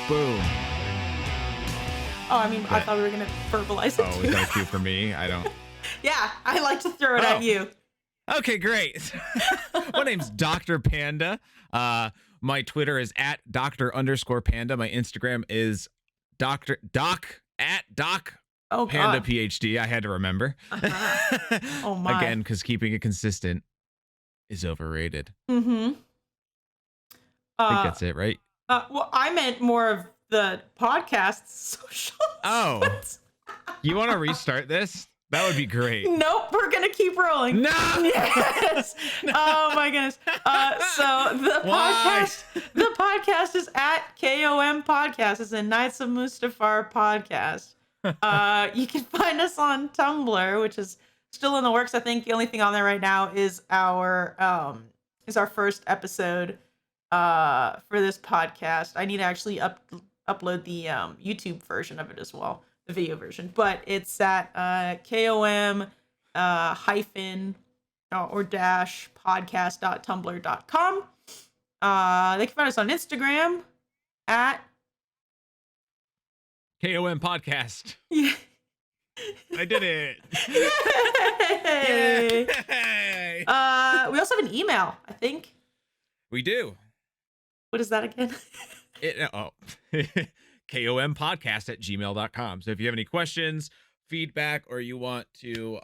Boom. Oh, I mean, I thought we were gonna verbalize it. Oh, too. is that a cue for me? I don't. Yeah, I like to throw it at you. Okay, great. My name's Dr. Panda. My Twitter is at Dr_Panda. My Instagram is Doc Oh, Panda God. PhD. I had to remember. Uh-huh. Oh, my. Again, because keeping it consistent is overrated. Mm-hmm. I think that's it, right? Well, I meant more of the podcast social. Oh, you want to restart this? That would be great. Nope, we're gonna keep rolling. No. Yes. Oh my goodness. So the podcast is at KOM Podcast. It's a Knights of Mustafar podcast. You can find us on Tumblr, which is still in the works. I think the only thing on there right now is our first episode for this podcast. I need to actually upload the YouTube version of it as well, the video version. But it's at KOM hyphen or dash podcast.tumblr.com. They can find us on Instagram at KOM Podcast. Yeah. I did it. Yay. Yay. We also have an email, I think. We do. What is that again? kompodcast@gmail.com. So if you have any questions, feedback, or you want to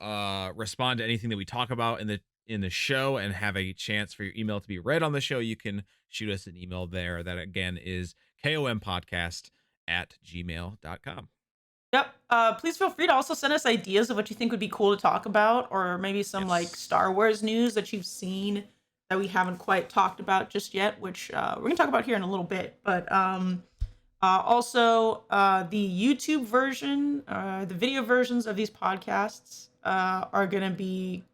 respond to anything that we talk about in the show and have a chance for your email to be read on the show, you can shoot us an email there. That again is kompodcast@gmail.com. Yep. Please feel free to also send us ideas of what you think would be cool to talk about, or maybe some like Star Wars news that you've seen that we haven't quite talked about just yet, which we're gonna talk about here in a little bit. But also the YouTube version, the video versions of these podcasts are gonna be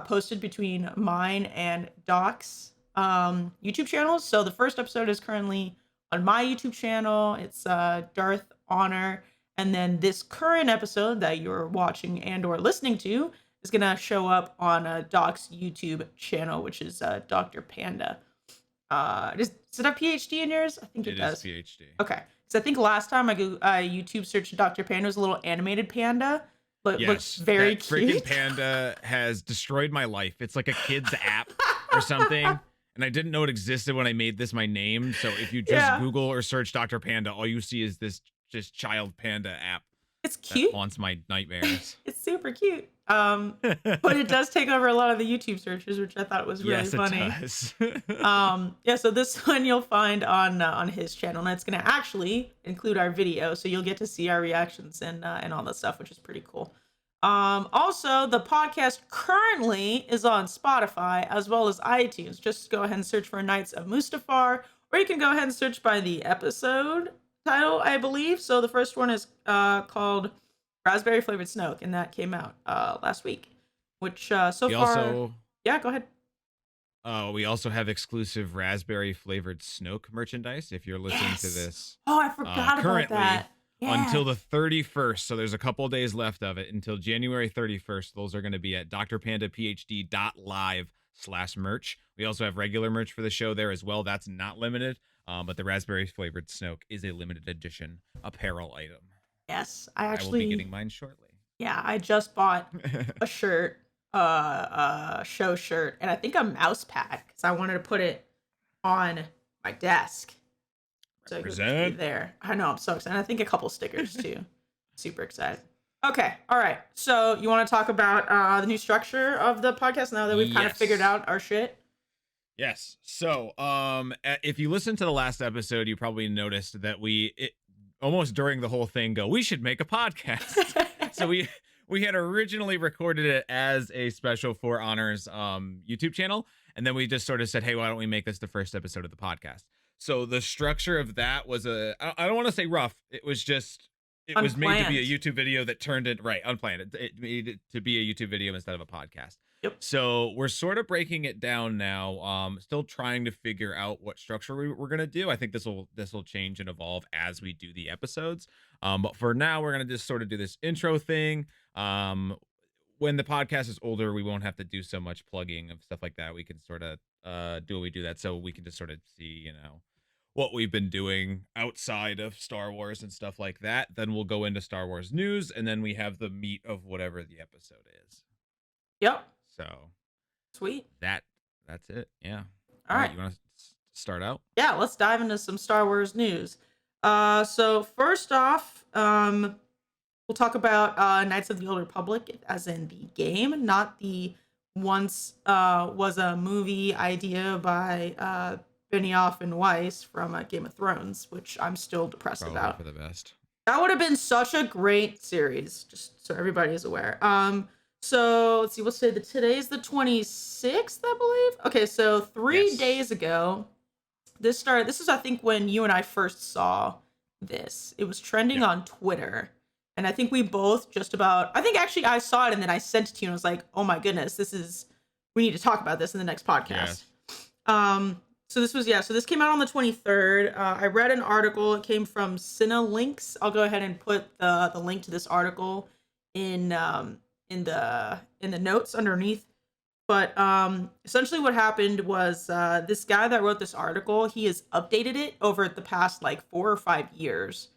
posted between mine and Doc's YouTube channels. So the first episode is currently on my YouTube channel. It's Darth Honor. And then this current episode that you're watching and or listening to is going to show up on Doc's YouTube channel, which is Dr. Panda. Does it have PhD in yours? I think it does. It is PhD. Okay. Because I think last time I YouTube searched Dr. Panda, it was a little animated panda. But Yes, looks very that cute. Freaking Panda has destroyed my life. It's like a kid's app or something. And I didn't know it existed when I made this my name. So if you just Google or search Dr. Panda, all you see is this just child panda app. It's cute. That haunts my nightmares. It's super cute. But it does take over a lot of the YouTube searches, which I thought was really funny. Yes, it does. Yeah, so this one you'll find on his channel, and it's gonna actually include our video, so you'll get to see our reactions and all that stuff, which is pretty cool. Also, the podcast currently is on Spotify as well as iTunes. Just go ahead and search for Knights of Mustafar, or you can go ahead and search by the episode title, I believe. So the first one is called Raspberry Flavored Snoke, and that came out last week, which so far... Yeah, go ahead. We also have exclusive raspberry flavored Snoke merchandise. If you're listening to this, I forgot about that. Yeah. Until the 31st, so there's a couple days left of it until January 31st. Those are going to be at drpandaphd.live/merch. We also have regular merch for the show there as well. That's not limited, but the raspberry flavored Snoke is a limited edition apparel item. Yes, I will be getting mine shortly. Yeah, I just bought a shirt, show shirt, and I think a mouse pad because I wanted to put it on my desk. So it could be there. I know, I'm so excited. I think a couple stickers too. Super excited. Okay, all right. So you want to talk about the new structure of the podcast now that we've kind of figured out our shit? Yes. So, if you listened to the last episode, you probably noticed that almost during the whole thing we should make a podcast. So we had originally recorded it as a special for Honor's YouTube channel, and then we just sort of said, hey, why don't we make this the first episode of the podcast? So the structure of that was I don't want to say rough. It was just it was made to be a YouTube video that turned it unplanned. It made it to be a YouTube video instead of a podcast. Yep. So we're sort of breaking it down now. Still trying to figure out what structure we're gonna do. I think this will change and evolve as we do the episodes. But for now, we're gonna just sort of do this intro thing. When the podcast is older, we won't have to do so much plugging of stuff like that. We can sort of do what we do that, so we can just sort of see, what we've been doing outside of Star Wars and stuff like that. Then we'll go into Star Wars news, and then we have the meat of whatever the episode is. Yep. So Sweet. that's it. Yeah. All right. You want to start out? Yeah, let's dive into some Star Wars news. So first off, we'll talk about Knights of the Old Republic, as in the game, not the once was a movie idea by Benioff and Weiss from Game of Thrones, which I'm still depressed Probably about. for the best. That would have been such a great series, just so everybody is aware. So let's see, what's today? Today's the 26th, I believe. Okay, so 3 days ago, this started. This is, I think, when you and I first saw this. It was trending on Twitter. And I think we both I think actually I saw it and then I sent it to you and I was like, oh my goodness, we need to talk about this in the next podcast. Yes. So this came out on the 23rd. I read an article. It came from Cinelinx. I'll go ahead and put the link to this article in the notes underneath. But essentially what happened was this guy that wrote this article, he has updated it over the past like 4 or 5 years,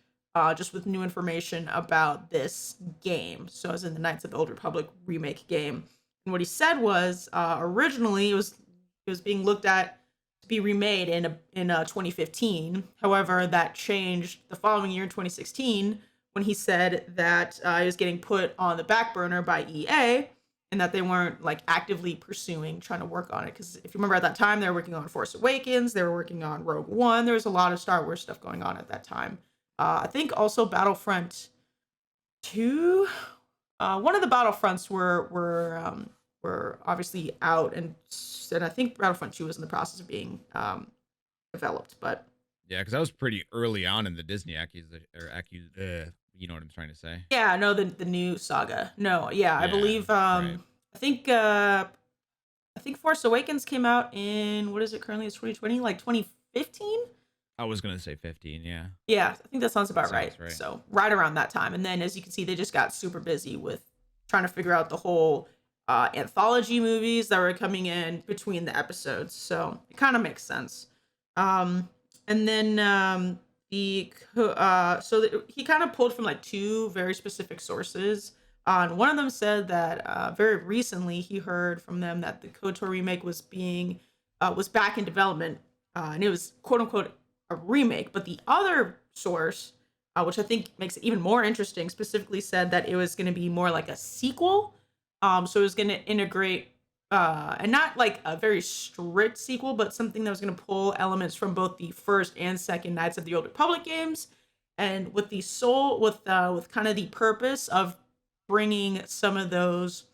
just with new information about this game. So as in the Knights of the Old Republic remake game. And what he said was originally it was being looked at to be remade in 2015. However, that changed the following year in 2016 when he said that it was getting put on the back burner by EA and that they weren't like actively trying to work on it. Because if you remember at that time, they were working on Force Awakens, they were working on Rogue One. There was a lot of Star Wars stuff going on at that time. I think also Battlefront 2. One of the Battlefronts were obviously out, and I think Battlefront 2 was in the process of being developed. But yeah, because that was pretty early on in the Disney you know what I'm trying to say? Yeah, no, the new saga. No, yeah, I believe. Right. I think Force Awakens came out in, what is it currently? It's 2020, like 2015. I was gonna say 15. Yeah. Yeah, I think that sounds about right. So right around that time, and then as you can see, they just got super busy with trying to figure out the whole anthology movies that were coming in between the episodes. So it kind of makes sense. And then he kind of pulled from like 2 very specific sources. And one of them said that very recently he heard from them that the KOTOR remake was back in development, and it was quote unquote a remake. But the other source, which I think makes it even more interesting, specifically said that it was going to be more like a sequel. So it was going to integrate, and not like a very strict sequel, but something that was going to pull elements from both the first and second Knights of the Old Republic games, and with the Soule, with kind of the purpose of bringing some of those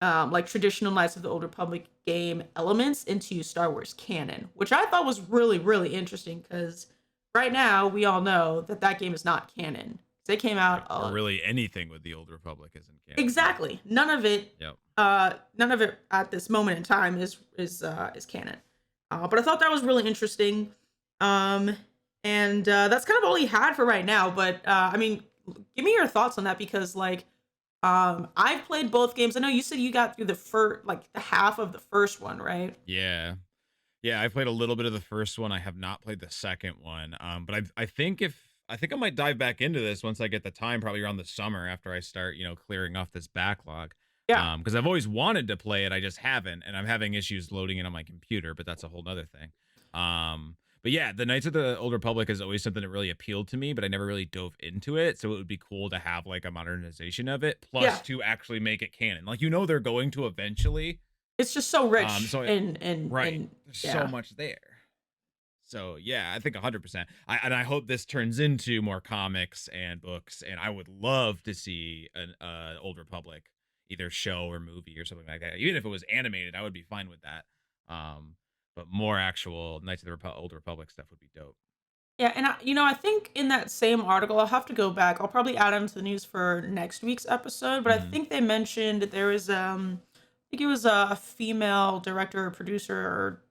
like traditional Knights of the Old Republic game elements into Star Wars canon, which I thought was really, really interesting because right now we all know that game is not canon. They came out or really anything with the Old Republic isn't canon. Exactly. None of it. Yep. None of it at this moment in time is canon. But I thought that was really interesting. And that's kind of all he had for right now. But I mean, give me your thoughts on that because like I've played both games. I know you said you got through the half of the first one, right? Yeah. Yeah, I played a little bit of the first one. I have not played the second one. But I think I might dive back into this once I get the time, probably around the summer after I start, clearing off this backlog. Yeah. Because I've always wanted to play it, I just haven't, and I'm having issues loading it on my computer, but that's a whole nother thing. But yeah, the Knights of the Old Republic is always something that really appealed to me, but I never really dove into it. So it would be cool to have like a modernization of it, plus to actually make it canon. Like they're going to eventually. It's just so rich and there's so much there. So yeah, I think 100%. I hope this turns into more comics and books, and I would love to see an Old Republic either show or movie or something like that. Even if it was animated, I would be fine with that. But more actual Knights of the Old Republic stuff would be dope. Yeah, and I think in that same article, I'll have to go back. I'll probably add into the news for next week's episode. But I think they mentioned there was I think it was a female director or producer or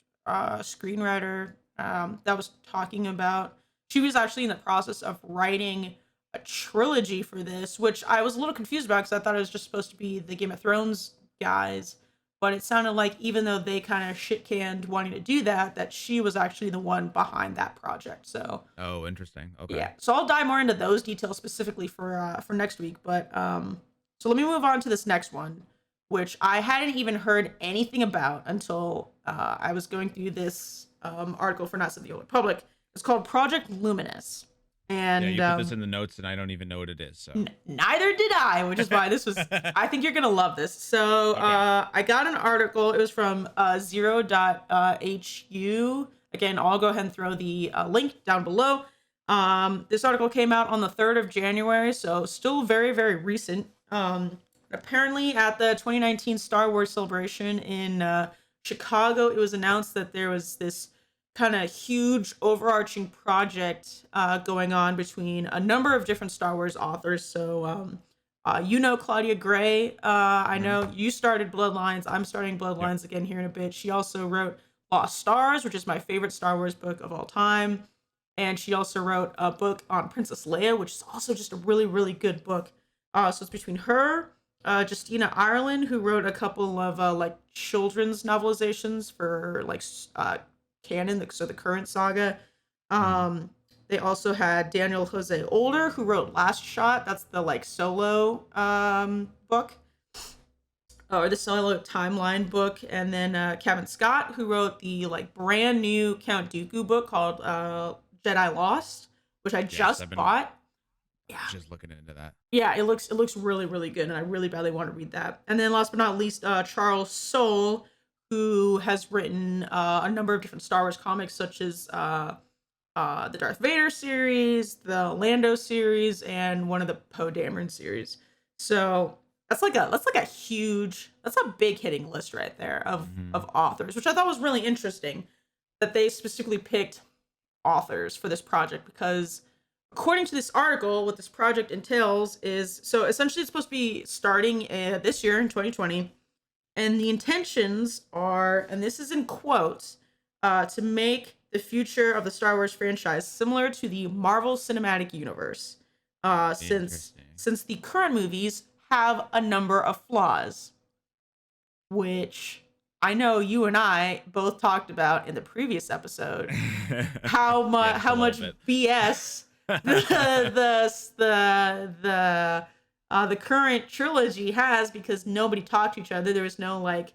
screenwriter that was talking about. She was actually in the process of writing a trilogy for this, which I was a little confused about because I thought it was just supposed to be the Game of Thrones guys. but it sounded like even though they kind of shit canned wanting to do that, that she was actually the one behind that project. So Oh, interesting. Okay. yeah, so I'll dive more into those details specifically for next week. But so let me move on to this next one, which I hadn't even heard anything about until I was going through this article for Knights of the Old Republic. It's called Project Luminous. And Yeah, you put this in the notes, and I don't even know what it is. So neither did I, which is why this was. I think you're gonna love this. So Okay. I got an article. It was from zero.hu. Again, I'll go ahead and throw the link down below. This article came out on the 3rd of January, so still very, very recent. Apparently, at the 2019 Star Wars celebration in Chicago, it was announced that there was this kind of huge overarching project going on between a number of different Star Wars authors. So, Claudia Gray. I know you started Bloodlines. I'm starting Bloodlines again here in a bit. She also wrote Lost Stars, which is my favorite Star Wars book of all time. And she also wrote a book on Princess Leia, which is also just a really, really good book. So it's between her, Justina Ireland, who wrote a couple of like children's novelizations for like canon, so the current saga. They also had Daniel Jose Older, who wrote Last Shot. That's the like solo book, or the solo timeline book. And then Kevin Scott, who wrote the like brand new Count Dooku book called Jedi Lost, which I just bought. Yeah, just looking into that. Yeah, it looks really, really good, and I really badly want to read that. And then last but not least, Charles Soule, who has written a number of different Star Wars comics, such as the Darth Vader series, the Lando series, and one of the Poe Dameron series. So that's a big hitting list right there of authors, which I thought was really interesting that they specifically picked authors for this project, because according to this article, what this project entails is, so essentially it's supposed to be starting this year in 2020. And the intentions are, and this is in quotes, to make the future of the Star Wars franchise similar to the Marvel Cinematic Universe, since the current movies have a number of flaws, which I know you and I both talked about in the previous episode. How much BS the current trilogy has, because nobody talked to each other. There was no like,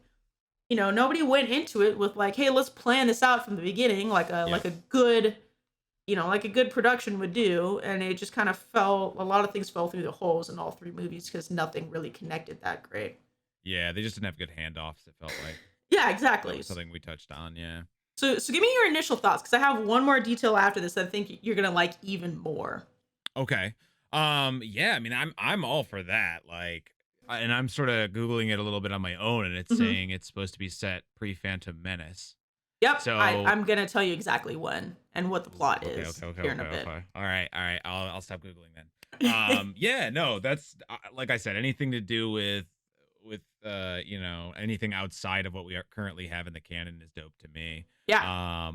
nobody went into it with like, hey, let's plan this out from the beginning, like a good production would do. And it just kind of a lot of things fell through the holes in all three movies because nothing really connected that great. Yeah, they just didn't have good handoffs, it felt like. Yeah, exactly. Something we touched on, yeah. So give me your initial thoughts, because I have one more detail after this that I think you're gonna like even more. Okay. Yeah, I mean, I'm all for that. Like, and I'm sort of Googling it a little bit on my own, and it's saying it's supposed to be set pre-Phantom Menace. Yep. So I'm gonna tell you exactly when and what the plot is here in a bit. All right. I'll stop Googling then. Yeah, no, that's like I said, anything to do with anything outside of what we currently have in the canon is dope to me. Yeah.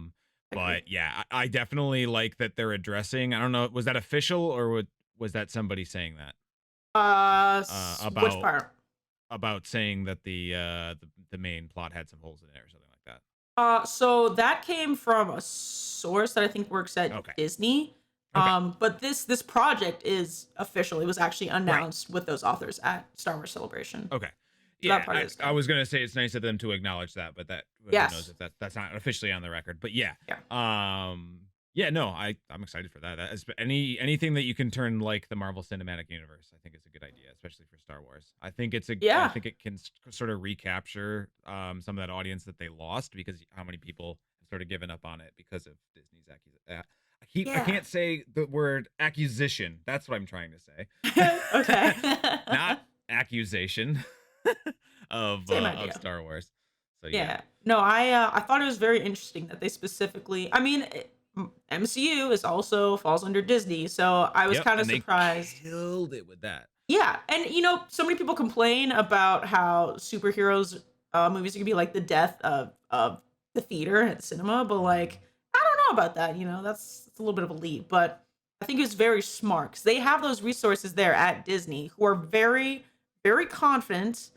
But yeah, I definitely like that they're addressing. I don't know, was that official or was that somebody saying that? About which part? About saying that the main plot had some holes in it or something like that. So that came from a source that I think works at Disney. But this project is official. It was actually announced with those authors at Star Wars Celebration. Okay. So yeah, I was gonna say it's nice of them to acknowledge that, but who knows if that's not officially on the record. But yeah. No, I'm excited for that. Anything that you can turn like the Marvel Cinematic Universe, I think is a good idea, especially for Star Wars. I think I think it can sort of recapture some of that audience that they lost, because how many people have sort of given up on it because of Disney's I can't say the word acquisition. That's what I'm trying to say. Okay. Not accusation of Star Wars. So yeah. No, I thought it was very interesting that they specifically, I mean, MCU falls under Disney, so I was kind of surprised. They killed it with that. Yeah, and so many people complain about how superheroes movies are gonna be like the death of the theater and cinema, but like I don't know about that. That's a little bit of a leap, but I think it's very smart because they have those resources there at Disney, who are very, very confident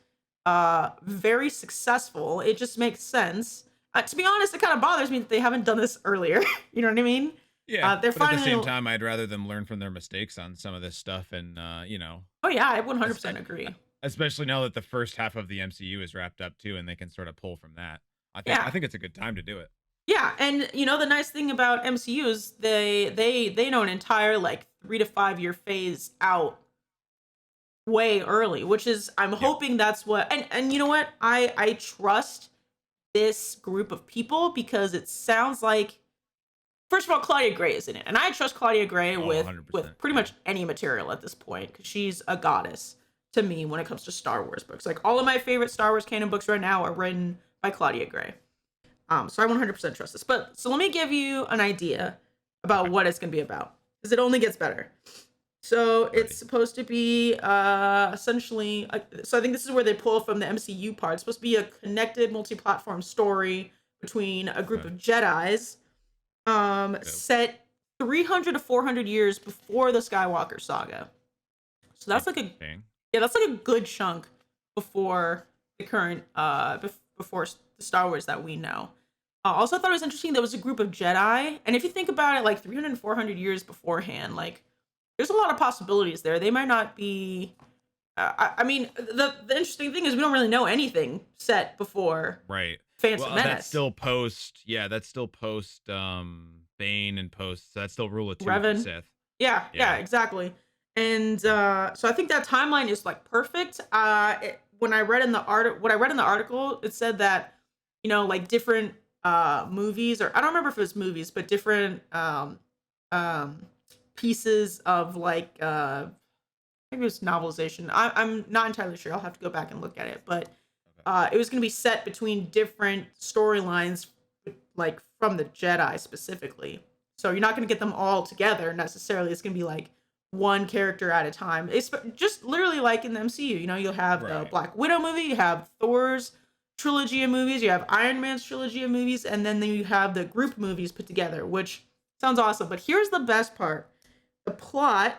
very successful. It just makes sense. To be honest, it kind of bothers me that they haven't done this earlier. You know what I mean? Yeah, They're but at the same finally. time, I'd rather them learn from their mistakes on some of this stuff, and Oh yeah, I es- 100% agree. especially now that the first half of the MCU is wrapped up too, and they can sort of pull from that. I Yeah. think it's a good time to do it. Yeah, and the nice thing about MCU is they know an entire like 3 to 5 year phase out way early, which is I'm Yep. hoping that's what and you know what? I trust this group of people because it sounds like first of all Claudia Gray is in it. And I trust Claudia Gray Oh, with 100%. pretty Yeah. much any material at this point cuz she's a goddess to me when it comes to Star Wars books. Like all of my favorite Star Wars canon books right now are written by Claudia Gray. So I 100% trust this. But so let me give you an idea about Okay. what it's going to be about because it only gets better. So Ready. it's supposed to be essentially. So I think this is where they pull from the MCU part. It's supposed to be a connected multi-platform story between a group Okay. of Jedi's, set 300 to 400 years before the Skywalker saga. So that's like a Interesting. yeah, that's like a good chunk before the current before the Star Wars that we know. Also, I thought it was interesting there was a group of Jedi, and if you think about it, like 300 and 400 years beforehand, like there's a lot of possibilities there. They might not be. I mean, the interesting thing is we don't really know anything set before Right. Phantom Well, Menace. that's still post. Yeah, that's still post. Bane and post. So that's still rule of two for Revan. Sith. Yeah, Yeah. exactly. And so I think that timeline is like perfect. When I read in the what I read in the article, it said that like different movies, or I don't remember if it was movies, but different um pieces of like maybe it was novelization. I'm not entirely sure. I'll have to go back and look at it, but Okay. it was going to be set between different storylines, like from the Jedi specifically. So you're not going to get them all together necessarily. It's going to be like one character at a time. It's just literally like in the MCU. You'll have the Right. Black Widow movie, you have Thor's trilogy of movies, you have Iron Man's trilogy of movies, and then you have the group movies put together, which sounds awesome. But here's the best part: the plot.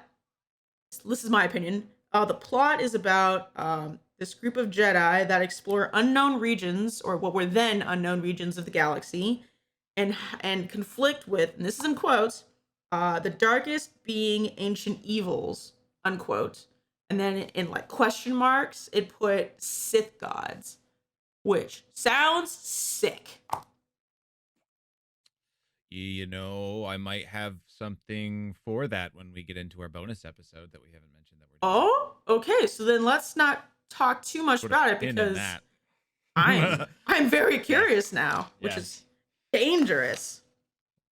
This is my opinion. The plot is about this group of Jedi that explore unknown regions, or what were then unknown regions of the galaxy, and conflict with, and this is in quotes, the darkest being ancient evils, unquote. And then in like question marks, it put Sith gods, which sounds sick. I might have something for that when we get into our bonus episode that we haven't mentioned that we're doing. Oh, okay. So then let's not talk too much Put a about it pin in because that. I'm very Yes. curious now, which Yes. is dangerous.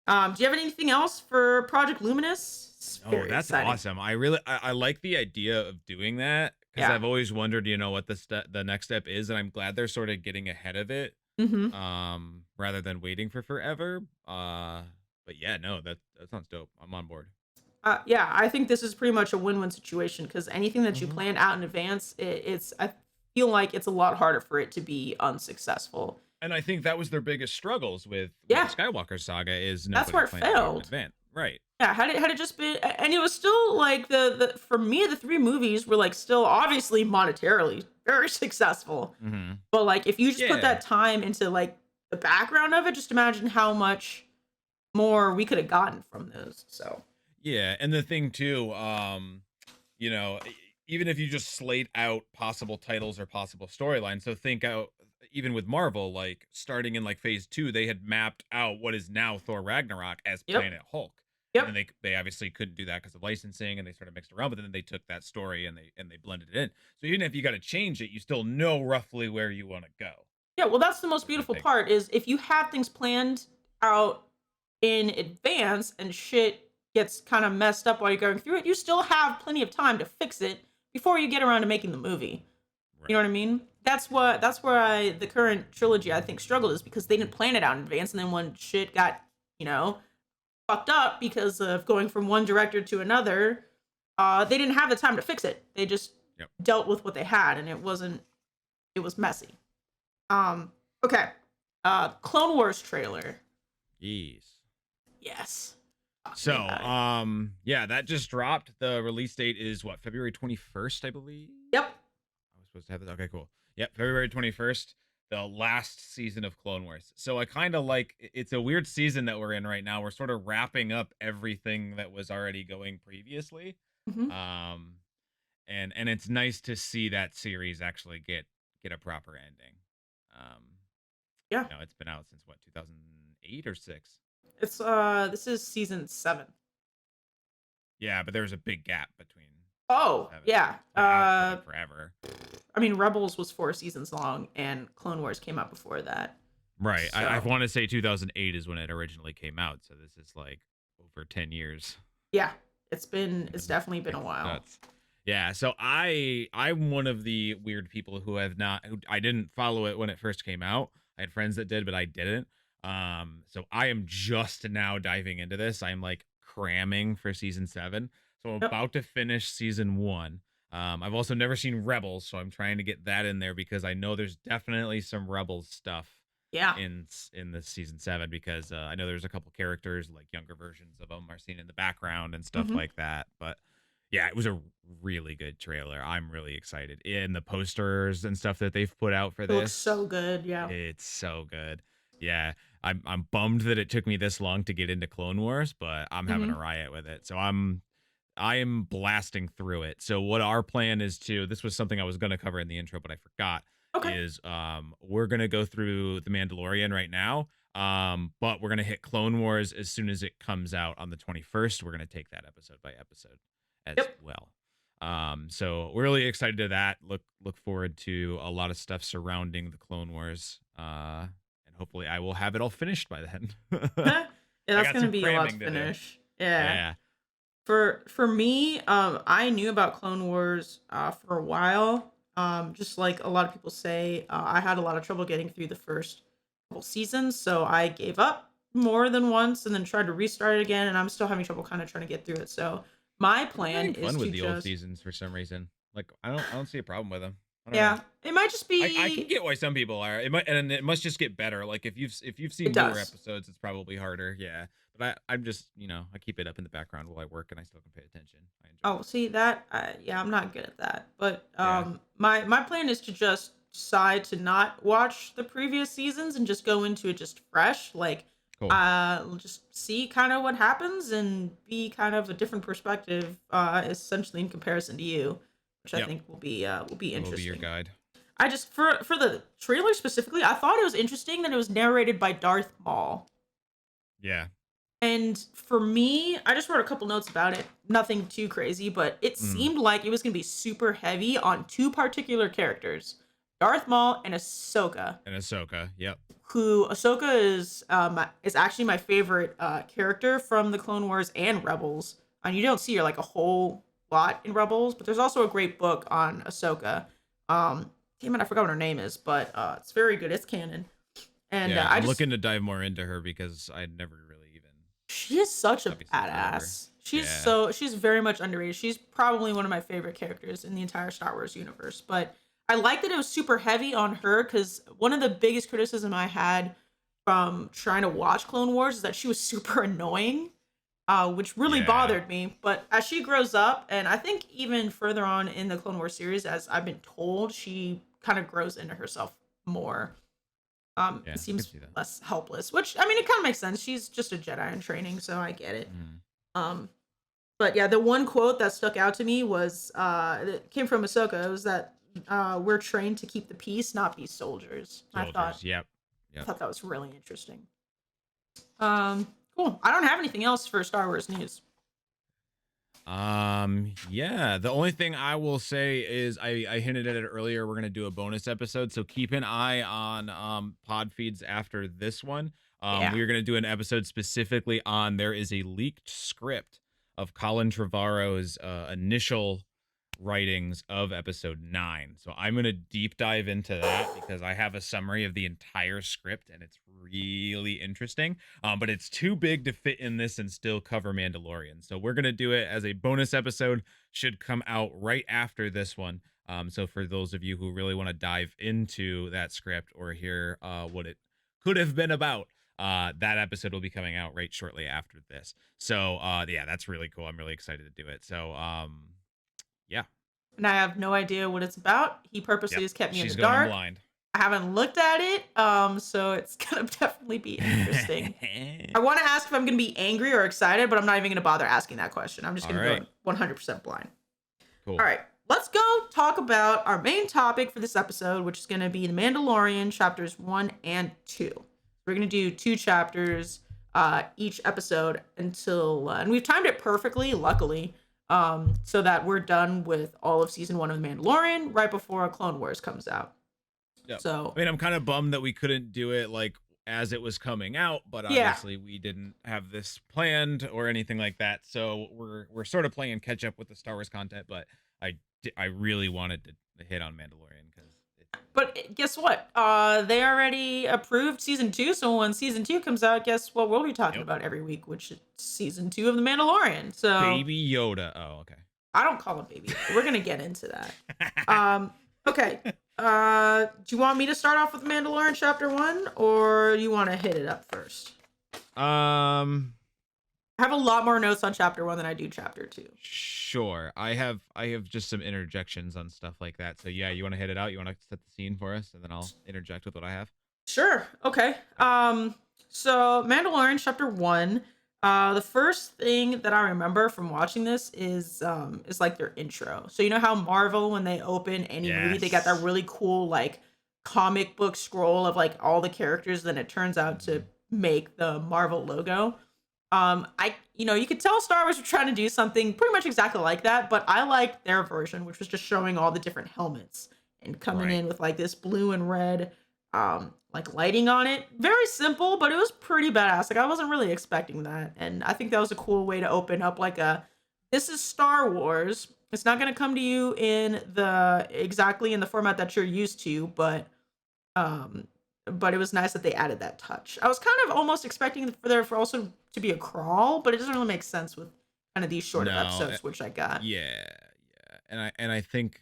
Do you have anything else for Project Luminous? It's Oh, very that's exciting. awesome. I like the idea of doing that because Yeah. I've always wondered, what the next step is, and I'm glad they're sort of getting ahead of it, Mm-hmm. rather than waiting for forever. But yeah, no, that sounds dope. I'm on board. Yeah, I think this is pretty much a win-win situation because anything that you Mhm. plan out in advance, it's I feel like it's a lot harder for it to be unsuccessful. And I think that was their biggest struggles with Yeah, the Skywalker saga is that's nobody where it planned it out in failed. advance. Right. Yeah, had it just been, and it was still like the for me the three movies were like still obviously monetarily very successful, Mm-hmm. but like if you just put Yeah. that time into like the background of it, just imagine how much more we could have gotten from those. So Yeah, and the thing too, you know, e- even if you just slate out possible titles or possible storylines, so think out even with Marvel, like starting in like phase 2, they had mapped out what is now Thor Ragnarok as yep, Planet Hulk. And then yep, they obviously couldn't do that because of licensing and they sort of mixed around, but then they took that story and they blended it in. So even if you got to change it, you still know roughly where you want to go. yeah. Well, that's the most Which I beautiful think part is if you have things planned out in advance and shit gets kind of messed up while you're going through it, you still have plenty of time to fix it before you get around to making the movie. You know right. what I mean? That's where the current trilogy I think struggled is because they didn't plan it out in advance, and then when shit got you know fucked up because of going from one director to another, they didn't have the time to fix it. They just Yep. dealt with what they had, and it was messy. Okay. Clone Wars trailer. Yes. Yes. Talk to me So, about it. yeah, that just dropped. The release date is what, February 21st, I believe. Yep. I was supposed to have this. Okay, cool. Yep, February 21st, the last season of Clone Wars. So I kind of like it's a weird season that we're in right now. We're sort of wrapping up everything that was already going previously. Hmm. Um and it's nice to see that series actually get a proper ending. Um Yeah, it's been out since what, 2008 or 6. it's this is season 7. Yeah, but there was a big gap between 6 and Oh 7. yeah. It's been out for like forever. I mean, Rebels was 4 seasons long, and Clone Wars came out before that. Right. I So want to say 2008 is when it originally came out. So this is like over 10 years. yeah, Yeah, it's definitely been a it's while. nuts. Yeah, so I'm one of the weird people who I didn't follow it when it first came out. I had friends that did, but I didn't. So I am just now diving into this. I'm like cramming for season 7. So I'm Yep. about to finish season 1. I've also never seen Rebels, so I'm trying to get that in there because I know there's definitely some Rebels stuff Yeah. in the season 7 because I know there's a couple characters like younger versions of them are seen in the background and stuff Hmm. like that. But yeah, it was a really good trailer. I'm really excited. In the posters and stuff that they've put out for It looks this, so good. Yeah. it's so good. Yeah, I'm bummed that it took me this long to get into Clone Wars, but I'm having Hmm. a riot with it. So I am blasting through it. So what our plan is to, this was something I was going to cover in the intro, but I forgot, Okay. is we're going to go through The Mandalorian right now. But we're going to hit Clone Wars as soon as it comes out on the 21st. We're going to take that episode by episode as Yep. well. So we're really excited to that. Look forward to a lot of stuff surrounding the Clone Wars. And hopefully I will have it all finished by then. Yeah, I that's got gonna some be a lot to cramming to do. finish. Yeah. Yeah. For me, I knew about Clone Wars for a while. Just like a lot of people say, I had a lot of trouble getting through the first couple seasons, so I gave up more than once and then tried to restart it again, and I'm still having trouble kind of trying to get through it. So my I'm plan having is fun to with the old just seasons for some reason. Like I don't see a problem with them. I don't know. yeah, it might just I can be get why some people are. It must just get better. Like if you've it seen newer does. episodes, it's probably harder. Yeah. But I'm just, I keep it up in the background while I work and I still can pay attention. I enjoy Oh, it. see that? Yeah, I'm not good at that. But Yeah. my plan is to just decide to not watch the previous seasons and just go into it just fresh. Like, Cool. just see kind of what happens and be kind of a different perspective, essentially in comparison to you, which I Yep. think will be It will be your interesting. guide. I just for the trailer specifically, I thought it was interesting that it was narrated by Darth Maul. Yeah. And for me, I just wrote a couple notes about it. Nothing too crazy, but it Mm. seemed like it was going to be super heavy on two particular characters, Darth Maul and Ahsoka. And Ahsoka. Yep. Who Ahsoka is actually my favorite character from the Clone Wars and Rebels. And you don't see her like a whole lot in Rebels, but there's also a great book on Ahsoka. Damn it, I forgot what her name is, but it's very good. It's canon, and Yeah. I I'm just looking to dive more into her because I never really even she is such a obviously heard of her. badass. Yeah. She's very much underrated. She's probably one of my favorite characters in the entire Star Wars universe. But I like that it was super heavy on her because one of the biggest criticism I had from trying to watch Clone Wars is that she was super annoying, which really Yeah. bothered me. But as she grows up, and I think even further on in the Clone Wars series, as I've been told, she kind of grows into herself more. Yeah. It I can seems see that. less helpless, which I mean, it kind of makes sense. She's just a Jedi in training, so I get it. Mm. Um, but yeah, the one quote that stuck out to me was it came from Ahsoka. It was that we're trained to keep the peace, not be soldiers. Soldiers. Yep. I Yep. thought that was really interesting. Cool. I don't have anything else for Star Wars news. Yeah, the only thing I will say is I hinted at it earlier. We're gonna do a bonus episode, so keep an eye on pod feeds after this one. Yeah. We're gonna do an episode specifically on there is a leaked script of Colin Trevorrow's initial writings of episode 9. So I'm going to deep dive into that because I have a summary of the entire script and it's really interesting. But it's too big to fit in this and still cover Mandalorian. So we're going to do it as a bonus episode, should come out right after this one. So for those of you who really want to dive into that script or hear what it could have been about, that episode will be coming out right shortly after this. So yeah, that's really cool. I'm really excited to do it. So yeah, and I have no idea what it's about. He purposely Yep. has kept me in She's the going in dark. blind. I haven't looked at it, so it's gonna definitely be interesting. I want to ask if I'm gonna be angry or excited, but I'm not even gonna bother asking that question. I'm just All gonna right. go 100% blind. Cool. All right, let's go talk about our main topic for this episode, which is gonna be The Mandalorian chapters 1 and 2. We're gonna do 2 chapters each episode until, and we've timed it perfectly, luckily, so that we're done with all of season 1 of The Mandalorian right before Clone Wars comes out. Yep. So I mean, I'm kind of bummed that we couldn't do it like as it was coming out, but yeah, obviously we didn't have this planned or anything like that. So we're sort of playing catch up with the Star Wars content, but I really wanted to hit on Mandalorian because. but guess what? They already approved season 2, so when season 2 comes out, guess what we'll be talking Yep. about every week, which is season 2 of The Mandalorian. So Baby Yoda. Oh, okay. I don't call it baby. We're gonna get into that. Okay. Do you want me to start off with Mandalorian chapter 1, or you want to hit it up first? I have a lot more notes on chapter 1 than I do chapter 2. Sure. I have just some interjections on stuff like that. So yeah, you want to hit it out? You want to set the scene for us, and then I'll interject with what I have. Sure. Okay. So Mandalorian chapter 1. The first thing that I remember from watching this is like their intro. So you know how Marvel, when they open any movie, they got that really cool like comic book scroll of like all the characters, then it turns out to make the Marvel logo. You could tell Star Wars were trying to do something pretty much exactly like that, but I liked their version, which was just showing all the different helmets and coming in with like this blue and red like lighting on it. Very simple, but it was pretty badass. Like I wasn't really expecting that, and I think that was a cool way to open up like this is Star Wars. It's not going to come to you in the format that you're used to, but it was nice that they added that touch. I was kind of almost expecting for there for also to be a crawl, but it doesn't really make sense with kind of these short episodes, which I got. Yeah, and I think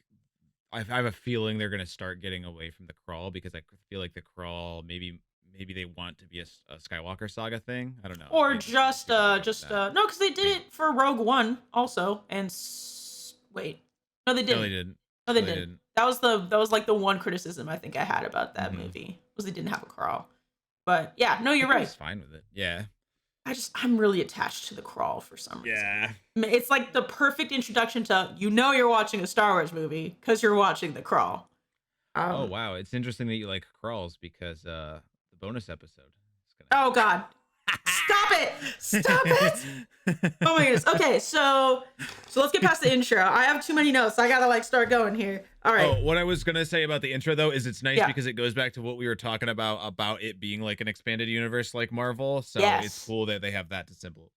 I have a feeling they're gonna start getting away from the crawl because I feel like the crawl maybe they want to be a Skywalker saga thing. I don't know. Or Maybe just no, because they did it for Rogue One also. And wait, no, they didn't. No, they didn't. No, they didn't. That was like the one criticism I think I had about that movie was they didn't have a crawl. But yeah, no, you're right. I was fine with it. Yeah. I'm really attached to the crawl for some reason. Yeah. It's like the perfect introduction to you're watching a Star Wars movie because you're watching the crawl. Oh wow, it's interesting that you like crawls because the bonus episode. Oh God. Stop it! Stop it! Oh my goodness. Okay, so let's get past the intro. I have too many notes. I gotta like start going here. All right. Oh, what I was gonna say about the intro though is it's nice because it goes back to what we were talking about it being like an expanded universe like Marvel. So it's cool that they have that to symbol.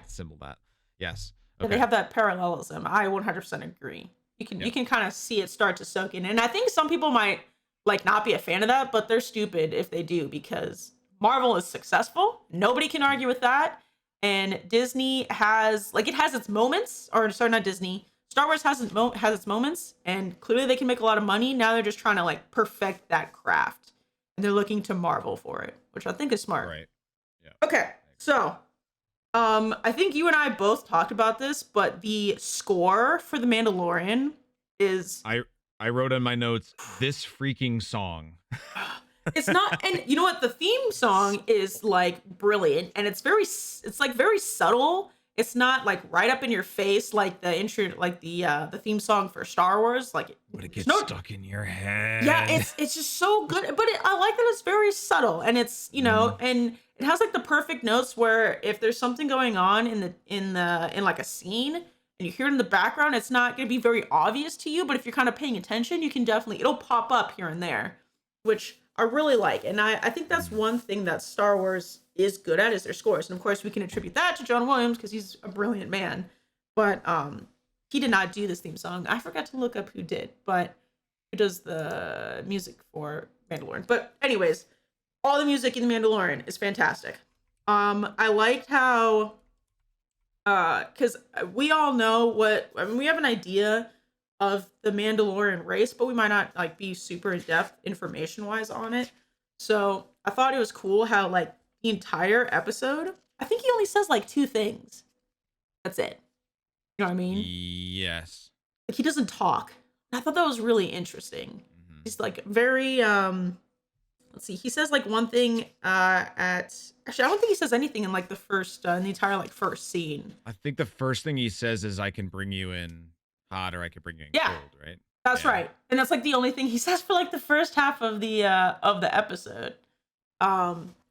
Symbol that. Yes. Okay. They have that parallelism. I 100% agree. You can kind of see it start to soak in, and I think some people might like not be a fan of that, but they're stupid if they do because Marvel is successful. Nobody can argue with that. And Disney has it has its moments, or sorry, not Disney. Star Wars has its moments, and clearly they can make a lot of money. Now they're just trying to like perfect that craft, and they're looking to Marvel for it, which I think is smart. Right. Yeah. Okay. So, I think you and I both talked about this, but the score for The Mandalorian is I wrote in my notes this freaking song. It's not, and you know what? The theme song is like brilliant, and it's very subtle. It's not like right up in your face like the intro, like the theme song for Star Wars. Like, but it gets stuck in your head. Yeah, it's just so good. But I like that it's very subtle, and it's and it has like the perfect notes where if there's something going on in like a scene and you hear it in the background, it's not going to be very obvious to you. But if you're kind of paying attention, you can it'll pop up here and there, which I really like. And I think that's one thing that Star Wars is good at is their scores. And of course we can attribute that to John Williams because he's a brilliant man. But he did not do this theme song. I forgot to look up who did, but who does the music for Mandalorian. But anyways, all the music in The Mandalorian is fantastic. I liked how because we all know we have an idea of the Mandalorian race, but we might not like be super in depth information wise on it. So I thought it was cool how like the entire episode, I think he only says like 2 things. That's it. You know what I mean? Yes. Like, he doesn't talk. And I thought that was really interesting. Mhm. He's like very let's see. He says like one thing at actually I don't think he says anything in like the first in the entire like first scene. I think the first thing he says is, "I can bring you in hot, or I can bring you in Yeah, cold," right? that's Yeah. right. And that's like the only thing he says for like the first half of the episode.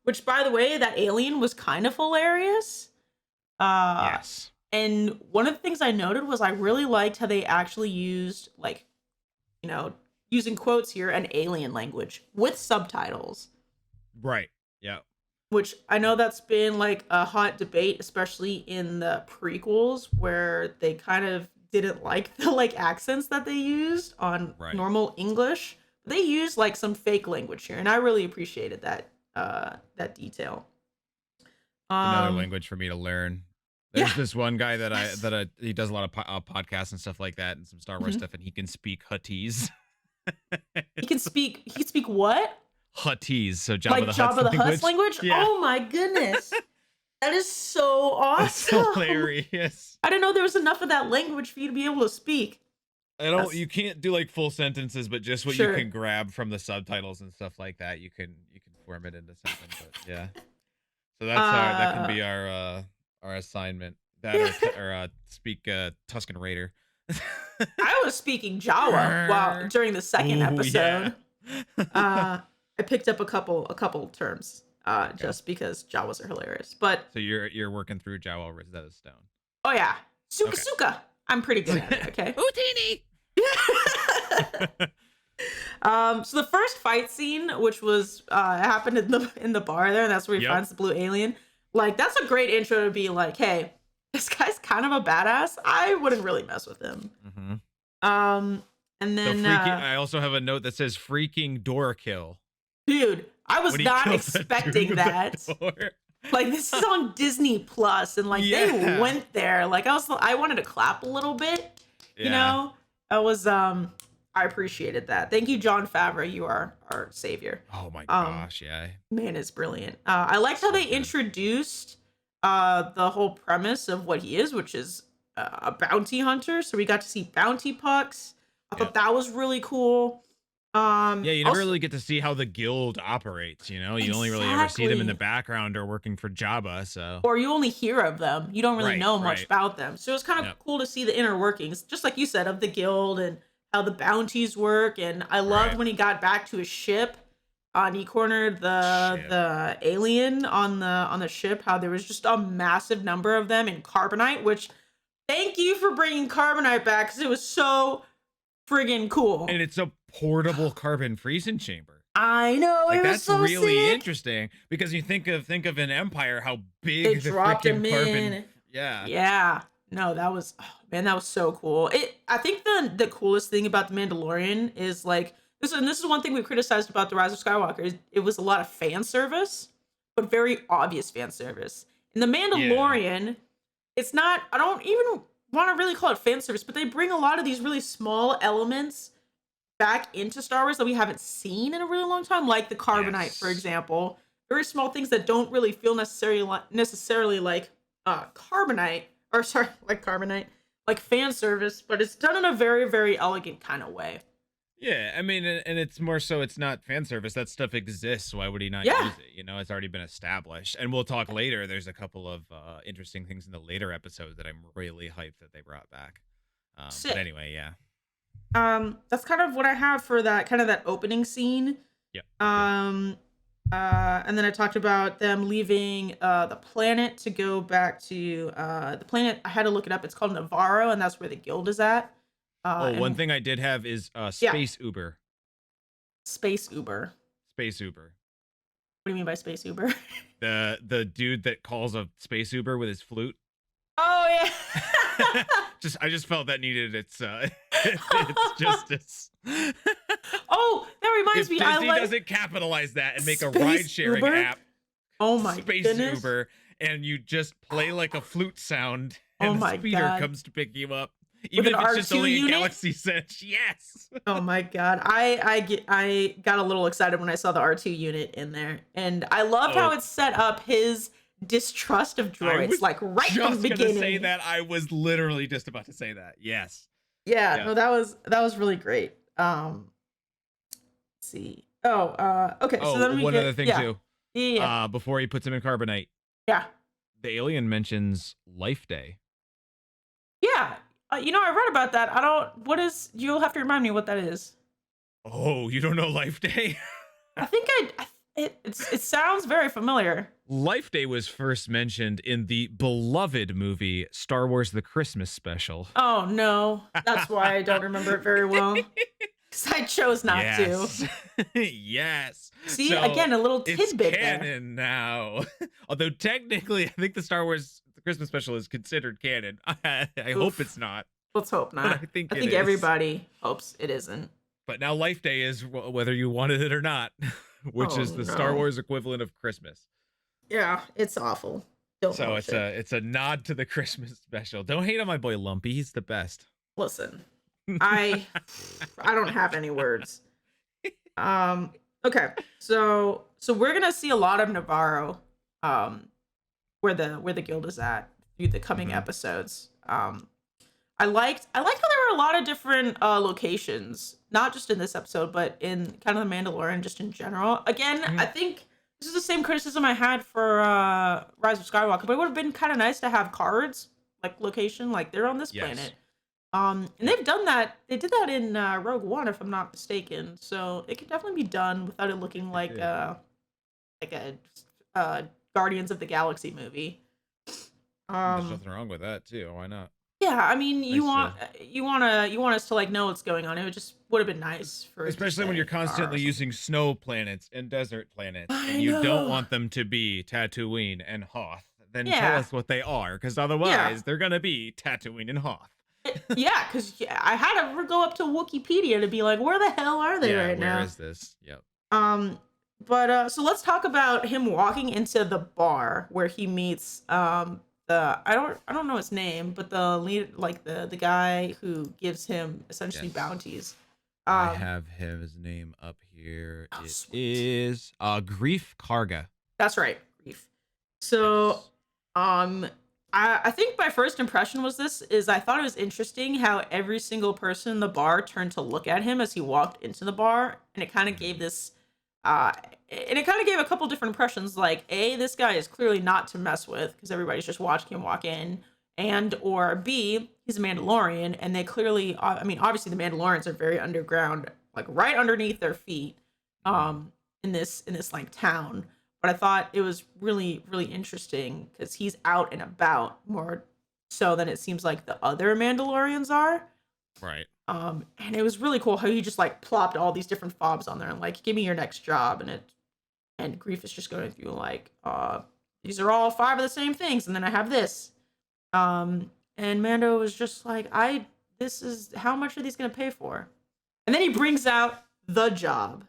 Which by the way, that alien was kind of hilarious. Uh Yes. and one of the things I noted was I really liked how they actually used like, using quotes here, an alien language with subtitles, Right. Yeah. which I know that's been like a hot debate, especially in the prequels where they kind of didn't like the like accents that they used on Right. normal English. They used like some fake language here, and I really appreciated that detail. Another Um, language for me to learn. yeah, There's this one guy that yes. he does a lot of podcasts and stuff like that, and some Star Wars Mhm. stuff, and he can speak Huttese. He can speak what? Huttese, so Jabba Like the Hutt's Jabba the Hutt's language. language? Yeah, Oh my goodness. That is so that's awesome. hilarious. I didn't know there was enough of that language for you to be able to speak. I don't. That's You can't do like full sentences, but just what you sure. can grab from the subtitles and stuff like that, you can form it into something. But yeah, so that can Uh be our assignment. That or speak Tuscan Raider. I was speaking Jawa while during the second Ooh, yeah. episode. I picked up a couple terms Okay. just because Jawas are hilarious. But So you're working through Jawa Rosetta Stone. oh yeah, Suka Okay. Suka. I'm pretty good at it, okay? Houdini. So the first fight scene, which was happened in the bar there, and that's where he Yep. finds the blue alien. Like, that's a great intro to be like, hey, this guy's kind of a badass. I wouldn't really mess with him. Mm-hmm. And The then freaking. I also have a note that says "freaking door kill." dude, I was When he not kills that dude expecting with the that. door. Like, this is on Disney Plus, and like they Yeah. went there. Like, I wanted to clap a little bit. Yeah. I was I appreciated that. Thank you, John Favreau. You are our savior. Oh my Um, gosh. Yeah. Man, it's brilliant. I liked how So they good. introduced the whole premise of what he is, which is a bounty hunter. So we got to see bounty pucks. I thought Yep. that was really cool. Yeah, you never Also, really get to see how the guild operates, you know? You only really ever see them in the exactly. background or working for Jabba, so. Or you only hear of them. You don't really Right, know much right. about them. So it's kind of Yep. cool to see the inner workings, just like you said, of the guild and how the bounties work. And I loved Right. when he got back to his ship. And he cornered the Ship. the alien on the ship. How there was just a massive number of them in carbonite. Which, thank you for bringing carbonite back because it was so friggin' cool. And it's a portable carbon freezing chamber. I know Like it was that's so really sick. interesting because you think of an empire how They big the dropped him freaking carbon. in. Yeah. Yeah. No, that was man, that was so cool. I think the coolest thing about the Mandalorian is like this is one thing we criticized about the Rise of Skywalker is it was a lot of fan service, but very obvious fan service. In the Yeah. Mandalorian, it's not I don't even want to really call it fan service, but they bring a lot of these really small elements back into Star Wars that we haven't seen in a really long time, like the carbonite, for Yes. example. Very small things that don't really feel necessarily like carbonite, or sorry, like carbonite, like fan service, but it's done in a very, very elegant kind of way. Yeah, I mean, and it's more so it's not fan service. That stuff exists. Why would he not Yeah, use it? You know, it's already been established. And we'll talk later. There's a couple of interesting things in the later episodes that I'm really hyped that they brought back. But sick. anyway, yeah. That's kind of what I have for that kind of that opening scene. Yep. Um, and then I talked about them leaving the planet to go back to the planet. I had to look it up. It's called Navarro, and that's where the guild is at. Oh, one And thing I did have is yeah, Space Uber. Space Uber. Space Uber. What do you mean by Space Uber? The dude that calls a space Uber with his flute. Oh yeah. I just felt that needed its its justice. Oh, that reminds If me. I Disney like doesn't capitalize that and make a Space ride sharing Uber. app, Oh my Space goodness. Uber, and you just play like a flute sound Oh and the my speeder God. comes to pick you up. With Even an if it's just R2 only a unit? Galaxy Sense. Yes. Oh my god. I got a little excited when I saw the R2 unit in there. And I loved how Oh. it set up his distrust of I droids was like right from just the gonna say beginning. that. I was literally just about to say that. Yes. Yeah, Yeah. no, that was really great. Let's see. Okay, so Oh, then we one other get thing yeah. too. Yeah, yeah, yeah. Before he puts him in carbonite, Yeah. the alien mentions Life Day. Yeah. I read about that. I don't what is you'll have to remind me what that is. Oh, you don't know Life Day? I think it sounds very familiar. Life Day was first mentioned in the beloved movie Star Wars: The Christmas Special. Oh no. That's why I don't remember it very well. Because I chose not to. Yes. Yes. See, So again, a little it's tidbit there. canon now. Although technically, I think the Star Wars the Christmas special is considered canon. I hope Oof. it's not. Let's hope not. I think I it think is. everybody hopes it isn't. But now Life Day is whether you wanted it or not, which Oh, is the Star no. Wars equivalent of Christmas. Yeah, it's awful. Don't So watch it. it's a nod to the Christmas special. Don't hate on my boy Lumpy. He's the best. Listen, I don't have any words. Okay, so we're gonna see a lot of Navarro, where the guild is at through the coming Mhm. episodes. I liked how there were a lot of different locations, not just in this episode, but in kind of the Mandalorian, just in general. Again, Mhm. I think this is the same criticism I had for Rise of Skywalker, but it would have been kind of nice to have cards like location, like they're on this Yes. planet. And they've done that. They did that in Rogue One, if I'm not mistaken. So it can definitely be done without it looking like did. a Guardians of the Galaxy movie. There's nothing wrong with that too. Why not? Yeah, I mean, you Nice want us to like know what's going on. It would have been nice for it to Especially when say you're constantly Mars. using snow planets and desert planets, I and you know. don't want them to be Tatooine and Hoth. Then tell Yeah. us what they are, because otherwise they're gonna be Tatooine and Hoth. Yeah, because I had to go up to Wikipedia to be like, where the hell are they right now? Where is this? Yep. But so let's talk about him walking into the bar where he meets the I don't know his name, but the lead, like the guy who gives him essentially Yes. bounties. I have his name up here. Oh, It sweet. is Grief Karga. That's right, Grief. So I think my first impression was I thought it was interesting how every single person in the bar turned to look at him as he walked into the bar, and it kind of gave this and it kind of gave a couple different impressions, like A, this guy is clearly not to mess with because everybody's just watching him walk in, and or B, he's a Mandalorian, and they clearly I mean, obviously the Mandalorians are very underground, like right underneath their feet in this like town. But I thought it was really, really interesting because he's out and about more so than it seems like the other Mandalorians are. Right. And it was really cool how he just like plopped all these different fobs on there and like, give me your next job. And Grief is just going through like, these are all 5 of the same things, and then I have this. And Mando was just like, this is how much are these gonna pay for? And then he brings out the job.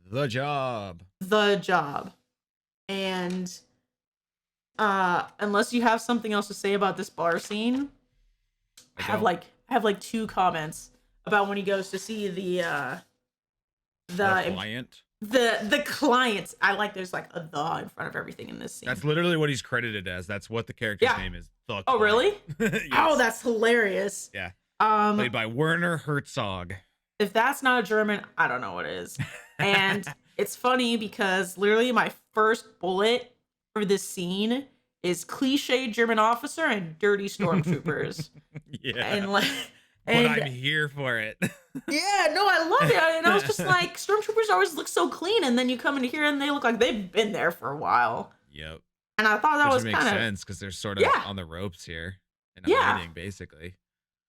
The job. And unless you have something else to say about this bar scene, I have like 2 comments about when he goes to see the client. the clients. I like there's like a the in front of everything in this scene. That's literally what he's credited as. That's what the character's name is. The Oh, Client. really? Yes. Oh, that's hilarious. Yeah. Played by Werner Herzog. If that's not a German, I don't know what is. And it's funny because literally my first bullet for this scene is cliche German officer and dirty stormtroopers. Yeah. And like, But I'm here for it. yeah, no, I love it. And I was just like, stormtroopers always look so clean, and then you come into here and they look like they've been there for a while. Yep. And I thought that was Which makes kind of sense because they're sort of Yeah. on the ropes here in Yeah. hiding, basically.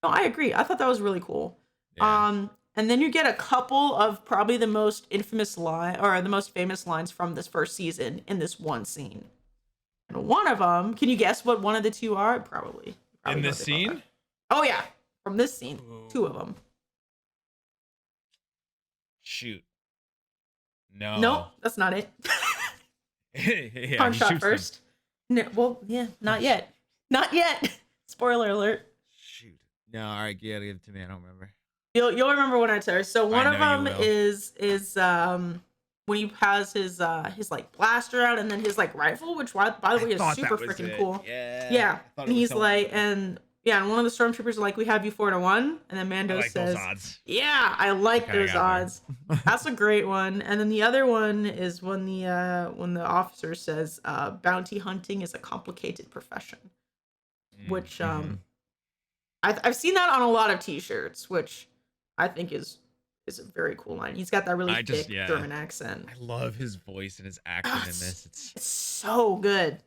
no, I agree. I thought that was really cool. Yeah. And then you get a couple of probably the most infamous the most famous lines from this first season in this one scene. And one of them, can you guess what one of the 2 are? Probably In know this what they both scene? are. Oh yeah, from this scene, Ooh. 2 of them. Shoot. No. Nope, that's not it. Yeah, Pawn he shot shoots them. first. No, well, yeah, not yet. Not yet. Spoiler alert. Shoot. No, all right, give it to me. I don't remember. You'll remember when I tell you. So one I of know you them will. is when he has his like blaster out, and then his like rifle, which by the way is thought super that was freaking it. cool. Yeah. Yeah, I thought and it was he's something like, else. and Yeah, and one of the stormtroopers are like, "We have you 4-1," and then Mando I like says, those odds. "Yeah, I like Kinda those got there. odds." That's a great one. And then the other one is when the officer says, "Bounty hunting is a complicated profession," which I've seen that on a lot of T-shirts, which I think is a very cool line. He's got that really thick German accent. I love his voice and his accent in this. It's so good.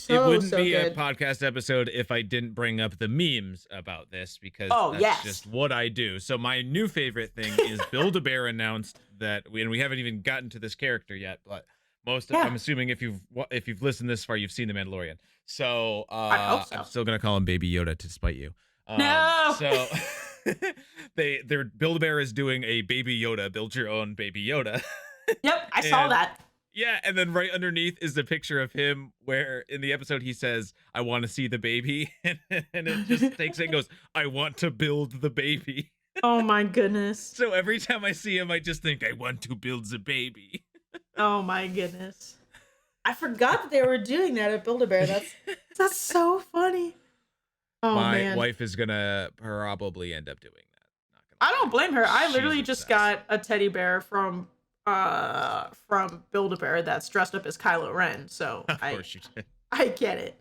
It wouldn't So be good. a podcast episode if I didn't bring up the memes about this, because that's just what I do. So my new favorite thing is Build-A-Bear announced that we haven't even gotten to this character yet, but I'm assuming if you've listened this far, you've seen The Mandalorian. So, I hope so. I'm still gonna call him Baby Yoda to spite you. No. So their Build-A-Bear is doing a Baby Yoda, build your own Baby Yoda. Yep, I saw that. Yeah, and then right underneath is the picture of him where in the episode he says, "I want to see the baby," and it just takes it and goes, "I want to build the baby." Oh my goodness. So every time I see him, I just think, "I want to build the baby." Oh my goodness. I forgot that they were doing that at Build-A-Bear. That's so funny. Oh My wife is gonna probably end up doing that. Not gonna I don't blame her. I She's literally just got a teddy bear from Build-A-Bear that's dressed up as Kylo Ren. So Of course you did. I get it.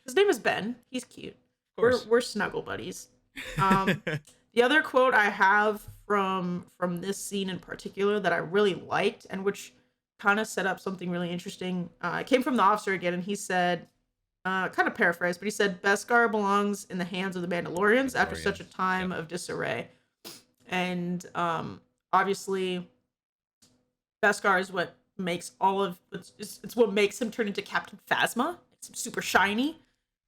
His name is Ben. He's cute. We're snuggle buddies. The other quote I have from this scene in particular that I really liked, and which kind of set up something really interesting, it came from the officer again, and he said, kind of paraphrased, but he said, "Beskar belongs in the hands of the Mandalorians after such a time of disarray." And obviously, Beskar is what makes it's what makes him turn into Captain Phasma. It's super shiny.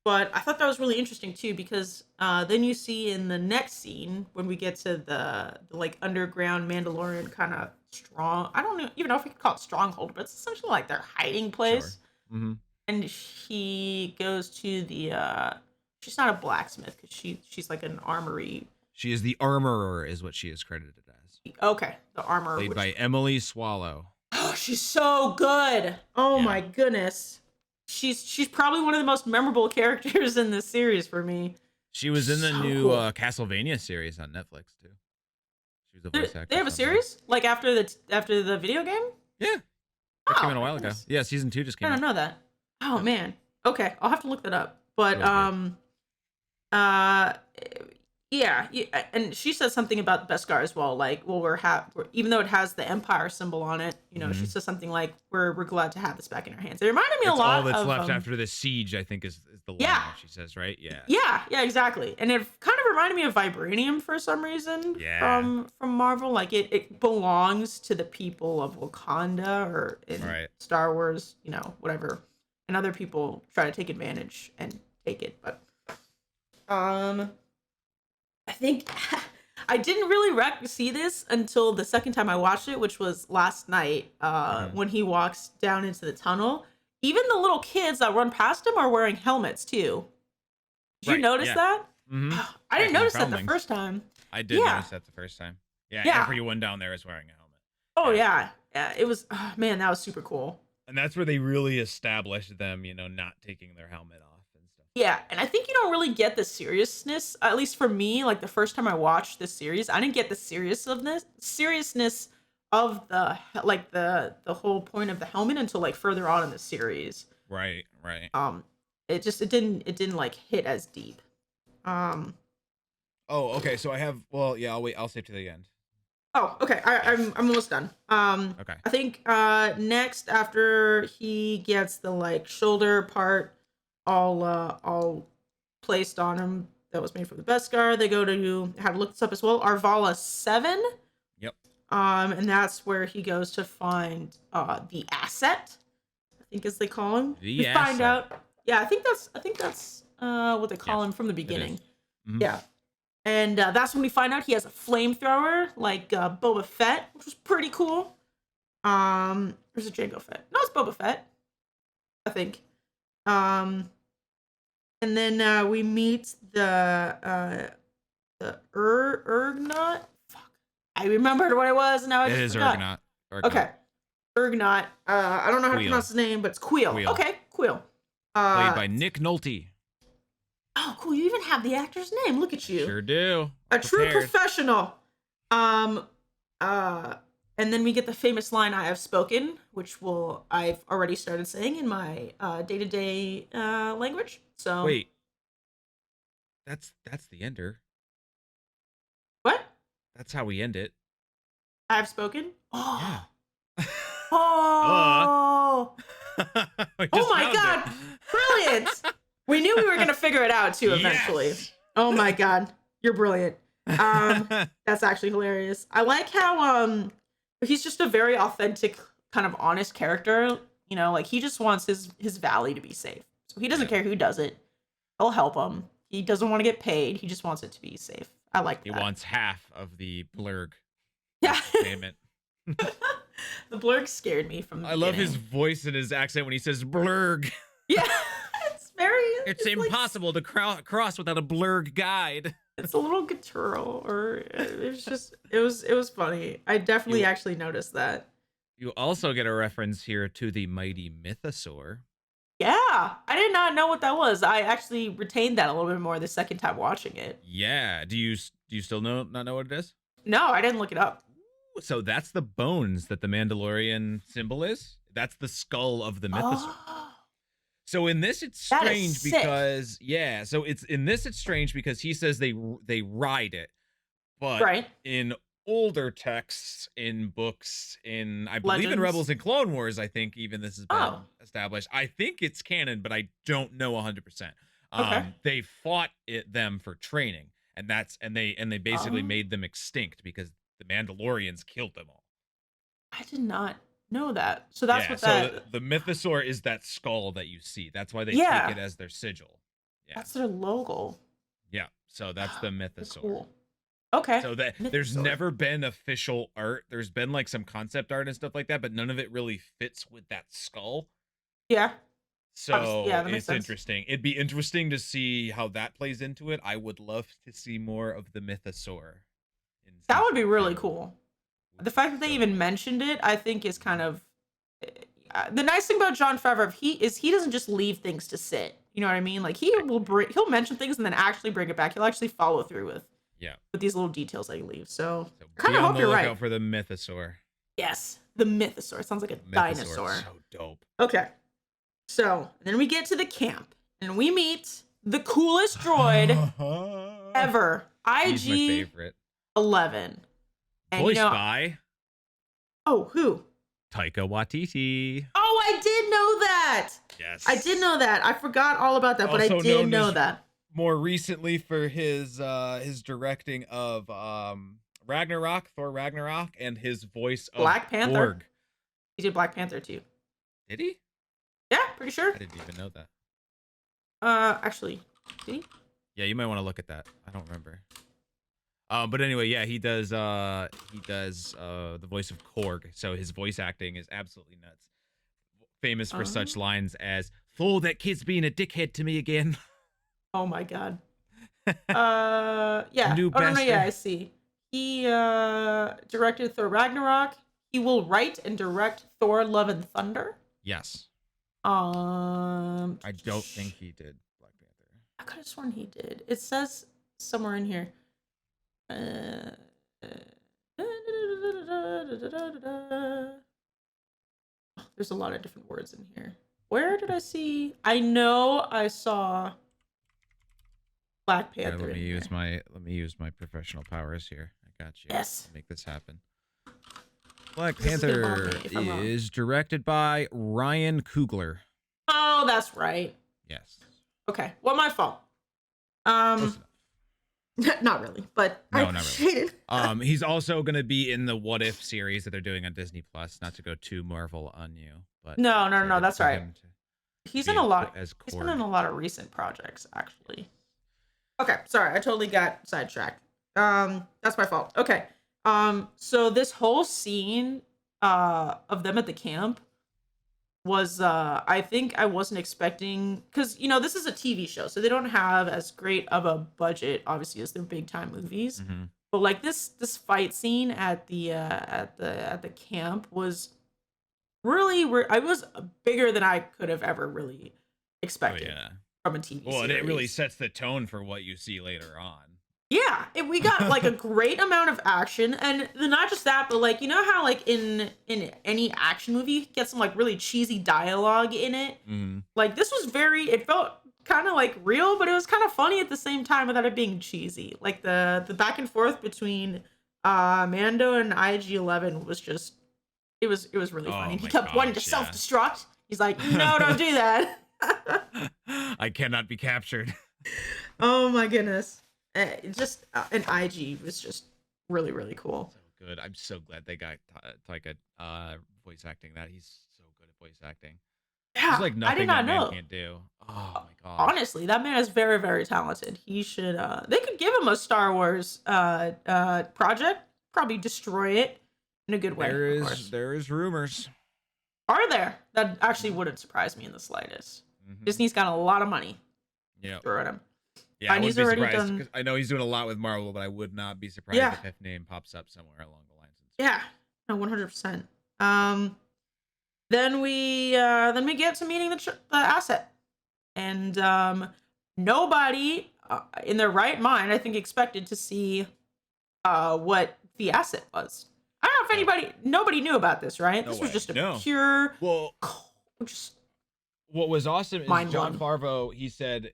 But I thought that was really interesting too, because then you see in the next scene when we get to the like underground Mandalorian kind of strong. I don't even know if we could call it stronghold, but it's essentially like their hiding place. Sure. Mm-hmm. And he goes to the she's not a blacksmith because she's like an armory. She is the armorer, is what she is credited as. Okay, the armorer. Played by Emily Swallow. Oh, she's so good. Oh my goodness. She's probably one of the most memorable characters in this series for me. She was in the new Castlevania series on Netflix too. She was a voice actor. They have a series like after the video game. Yeah, that came in a while ago. Yeah, season 2 just came out. I don't know that. Oh man. Okay, I'll have to look that up. But yeah, and she says something about Beskar as well. Like, well, we're even though it has the Empire symbol on it, you know, she says something like, "We're glad to have this back in our hands." It reminded me a lot of all that's left after the siege, I think, is the line that she says, right? Yeah, exactly. And it kind of reminded me of Vibranium for some reason. From Marvel, like it belongs to the people of Wakanda, or in Star Wars, you know, whatever. And other people try to take advantage and take it, but I think I didn't really see this until the second time I watched it, which was last night, when he walks down into the tunnel. Even the little kids that run past him are wearing helmets too. Did you notice that? Mm-hmm. I didn't notice that the first time. I did notice that the first time. Yeah, everyone down there is wearing a helmet. Oh yeah. It was, oh, man, that was super cool. And that's where they really established them, you know, not taking their helmet off. Yeah, and I think you don't really get the seriousness, at least for me, like the first time I watched this series, I didn't get the seriousness of the whole point of the helmet until like further on in the series. Right. It didn't like hit as deep. Oh, okay, so I'll wait, I'll save to the end. Oh, okay. I'm almost done. Okay. I think next, after he gets the like shoulder part all placed on him that was made from the Beskar, they go to, how to look this up as well, Arvala 7. Yep. And that's where he goes to find the asset, I think, as they call him. We find out. Yeah, I think that's what they call him from the beginning. Mm-hmm. Yeah. And that's when we find out he has a flamethrower like Boba Fett, which was pretty cool. Or is it Jango Fett? No, it's Boba Fett, I think. And then we meet the Urgnot. Fuck, I remembered what it was, and now I just forgot. Urgnot. Okay, Urgnot. I don't know how to pronounce his name, but it's Quill. Okay, Quill. Played by Nick Nolte. Oh, cool. You even have the actor's name. Look at you. Sure do. A true Prepared. professional. And then we get the famous line, "I have spoken," which I've already started saying in my day-to-day language. So Wait. That's the ender. what? That's how we end it. I have spoken? Oh. Yeah. Oh. We Oh just my found God. it. Brilliant. We knew we were going to figure it out too eventually. Yes. Oh my God. You're brilliant. That's actually hilarious. I like how he's just a very authentic, kind of honest character. You know, like he just wants his valley to be safe. So he doesn't care who does it. He'll help him. He doesn't want to get paid. He just wants it to be safe. I like that. He wants half of the blurg Yeah. payment. The blurg scared me from the I love his beginning. voice and his accent when he says blurg. Yeah. It's like, impossible to cross without a blurg guide. it's a little guttural, or it was funny. I definitely actually noticed that. You also get a reference here to the mighty mythosaur. Yeah, I did not know what that was. I actually retained that a little bit more the second time watching it. Yeah. Do you still not know what it is? No, I didn't look it up. So that's the bones that the Mandalorian symbol is. That's the skull of the mythosaur. Oh, So in this, it's that is strange sick. because it's strange because he says they ride it, but Right. in older texts, in books, I believe in Legends. Rebels and Clone Wars, I think even this has been Oh. established. I think it's canon, but I don't know 100%. Okay. They fought them for training, and they basically Oh. made them extinct because the Mandalorians killed them all. I did not know that. So that's what so that. the mythosaur is that skull that you see. That's why they Yeah. take it as their sigil. Yeah. That's their logo. Yeah, so that's the mythosaur. Cool. Okay. So there's Mythosaur. never been official art. There's been like some concept art and stuff like that, but none of it really fits with that skull. Yeah. So yeah, that makes it's sense. interesting. It'd be interesting to see how that plays into it. I would love to see more of the mythosaur. That would be season really 2. cool. The fact that they even mentioned it, I think, is kind of the nice thing about Jon Favreau. He doesn't just leave things to sit. You know what I mean? Like he'll mention things and then actually bring it back. He'll actually follow through with these little details that he leaves. So I kind be of on hope the you're lookout right. for the mythosaur. Yes, the mythosaur. It sounds like a dinosaur. So dope. Okay, so then we get to the camp and we meet the coolest droid ever, He's my IG favorite. 11. And Voiced by oh, who? Taika Waititi. Oh, I did know that. Yes. I did know that. I forgot all about that, but I Also did known know as- that. More recently for his directing of Ragnarok, Thor Ragnarok, and his voice of Black Panther. Korg. He did Black Panther too. Did he? Yeah, pretty sure. I didn't even know that. Actually, did he? Yeah, you might want to look at that. I don't remember. But anyway, yeah, he does the voice of Korg. So his voice acting is absolutely nuts. Famous for such lines as "Fool, that kid's being a dickhead to me again." Oh my god. Yeah. New Oh no, bastard. yeah, I see. He directed Thor Ragnarok. He will write and direct Thor: Love and Thunder. Yes. I I don't think he did Black Panther. I could have sworn he did. It says somewhere in here. There's a lot of different words in here. Where did I see? I know I saw Black All right, Panther. let me in use here. my professional powers here. I got you. Yes. Make this happen. Black This is gonna bother Panther me if I'm wrong. is directed by Ryan Coogler. Oh, that's right. Yes. Okay. Well, my fault. Close Not really, but No, I not appreciate it. He's also going to be in the What If series that they're doing on Disney Plus. Not to go too Marvel on you, but No, excited that's for right. him to He's be in a lot. as He's been Korg. in a lot of recent projects, actually. Okay, sorry, I totally got sidetracked. That's my fault. Okay. So this whole scene of them at the camp was I think I wasn't expecting, because this is a TV show, so they don't have as great of a budget, obviously, as their big time movies. Mhm. But like this fight scene at the camp was really I was bigger than I could have ever really Oh expected. yeah. from a TV Well, series. and it really sets the tone for what you see later on. Yeah, we got like a great amount of action, and not just that, but like, you know how like in any action movie you get some like really cheesy dialogue in it. Mm-hmm. Like this was it felt kind of like real, but it was kind of funny at the same time without it being cheesy. Like the back and forth between Mando and IG-11 was just it was really funny. He kept wanting to self-destruct. He's like, no, don't do that. I cannot be captured. Oh my goodness. Just an IG was just really, really cool. So good. I'm so glad they got Taika voice acting that. He's so good at voice acting. Yeah, There's like nothing I did not that know. man can't do. Oh my god. Honestly, that man is very, very talented. He should they could give him a Star Wars project, probably destroy it in a good way. There is rumors. Are there? That actually wouldn't surprise me in the slightest. Disney's got a lot of money. Yeah. Throw at him. Yeah, and he's already done. 'Cause I know he's doing a lot with Marvel, but I would not be surprised if his name pops up somewhere along the lines. Yeah, no, 100%. Then we get to meeting the asset, and nobody in their right mind, I think, expected to see what the asset was. I don't know if nobody knew about this, right? This was just a pure. Well, just what was awesome is Jon Favreau. He said,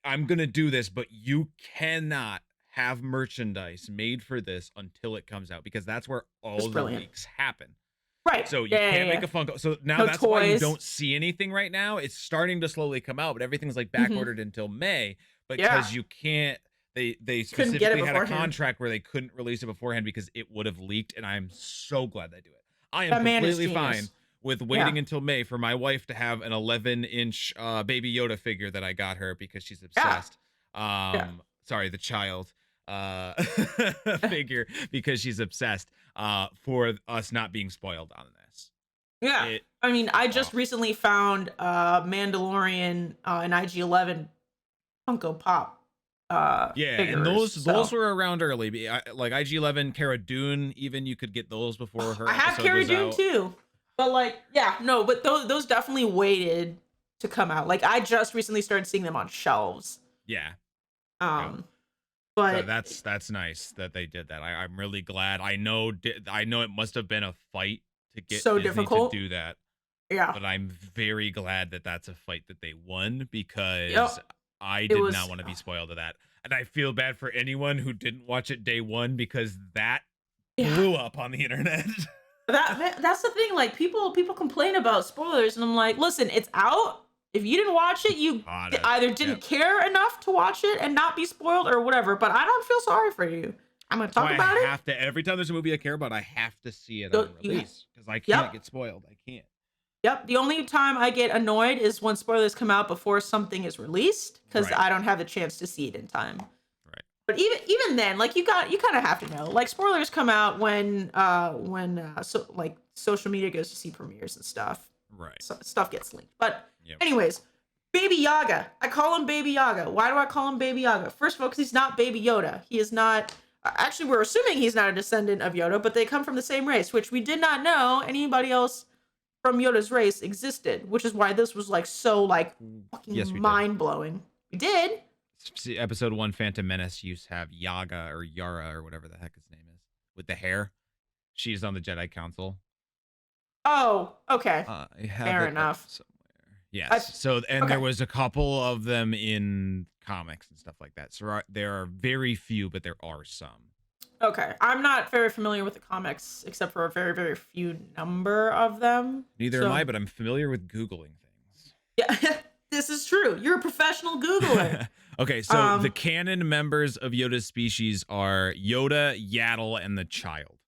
I'm gonna do this, but you cannot have merchandise made for this until it comes out, because that's where all the leaks happen. Right. So you can't make a Funko. So now that's why you don't see anything right now. It's starting to slowly come out, but everything's like back ordered until May, because you can't. They specifically had a contract where they couldn't release it beforehand because it would have leaked, and I'm so glad they do it. I am completely fine with waiting until May for my wife to have an 11-inch Baby Yoda figure that I got her because she's obsessed. Sorry, the child figure, because she's obsessed, for us not being spoiled on this. Yeah. I mean, I just recently found Mandalorian and IG-11 Funko Pop. Figures, and those were around early. Like IG-11, Cara Dune, even you could get those before her. I have Cara Dune too. But like, but those definitely waited to come out. Like I just recently started seeing them on shelves. Yeah. But so that's nice that they did that. I'm really glad. I know it must have been a fight to get so Disney difficult to do that. Yeah. But I'm very glad that that's a fight that they won, because I did not want to be spoiled of that. And I feel bad for anyone who didn't watch it day one, because that blew up on the internet. That's the thing. Like people complain about spoilers, and I'm like, listen, it's out. If you didn't watch it, you either didn't care enough to watch it and not be spoiled, or whatever. But I don't feel sorry for you. I'm gonna talk about it. Every time there's a movie I care about, I have to see it on release, because I can't get spoiled. I can't. Yep. The only time I get annoyed is when spoilers come out before something is released, because I don't have the chance to see it in time. Right. But even then, like you kind of have to know. Like spoilers come out when social media goes to see premieres and stuff. Right. So stuff gets leaked. But anyways, Baby Yaga. I call him Baby Yaga. Why do I call him Baby Yaga? First of all, because he's not Baby Yoda. He is not. Actually, we're assuming he's not a descendant of Yoda, but they come from the same race, which we did not know anybody else from Yoda's race existed, which is why this was like so like fucking mind-blowing. We did. See, episode 1, Phantom Menace, you have Yaga or Yara or whatever the heck his name is, with the hair. She's on the Jedi Council. Oh, okay. Fair enough. Somewhere. Yes. There was a couple of them in comics and stuff like that. So there are very few, but there are some. Okay. I'm not very familiar with the comics, except for a very, very few number of them. Neither am I, but I'm familiar with Googling things. Yeah, this is true. You're a professional Googler. Okay, so the canon members of Yoda's species are Yoda, Yaddle, and the child.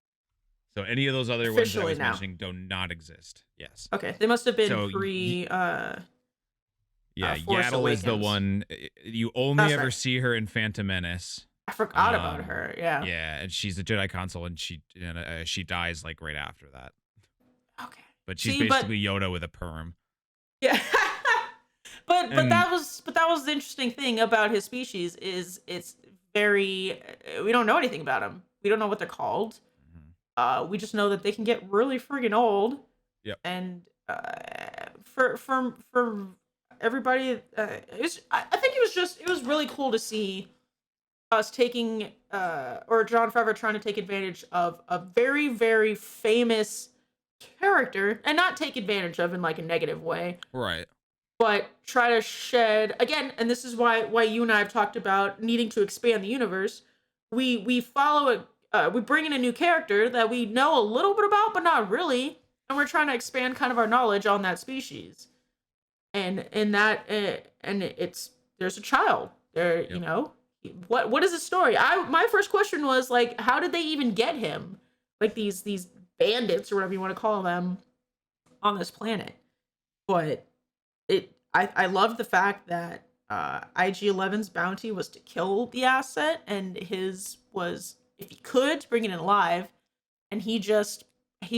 So any of those other ones I was mentioning do not exist. Yes. Okay, they must have been pre. Yaddle is the one. You only ever see her in Phantom Menace. I forgot about her. Yeah. Yeah, and she's a Jedi Council, and she dies like right after that. Okay. But she's basically Yoda with a perm. Yeah. but that was the interesting thing about his species is it's very, we don't know anything about them. We don't know what they're called. We just know that they can get really friggin' old. Yep. And for everybody. I think it was really cool to see us taking or Jon Favreau trying to take advantage of a very, very famous character, and not take advantage of in like a negative way, Right. but try to shed again. And this is why you and I have talked about needing to expand the universe. We follow it. We bring in a new character that we know a little bit about, but not really, and we're trying to expand kind of our knowledge on that species. And in that, and it's there's a child there. Yep. You know, what is the story? My first question was like, how did they even get him? Like these bandits or whatever you want to call them on this planet. But I love the fact that IG-11's bounty was to kill the asset, and his was, if he could, to bring it in alive. And he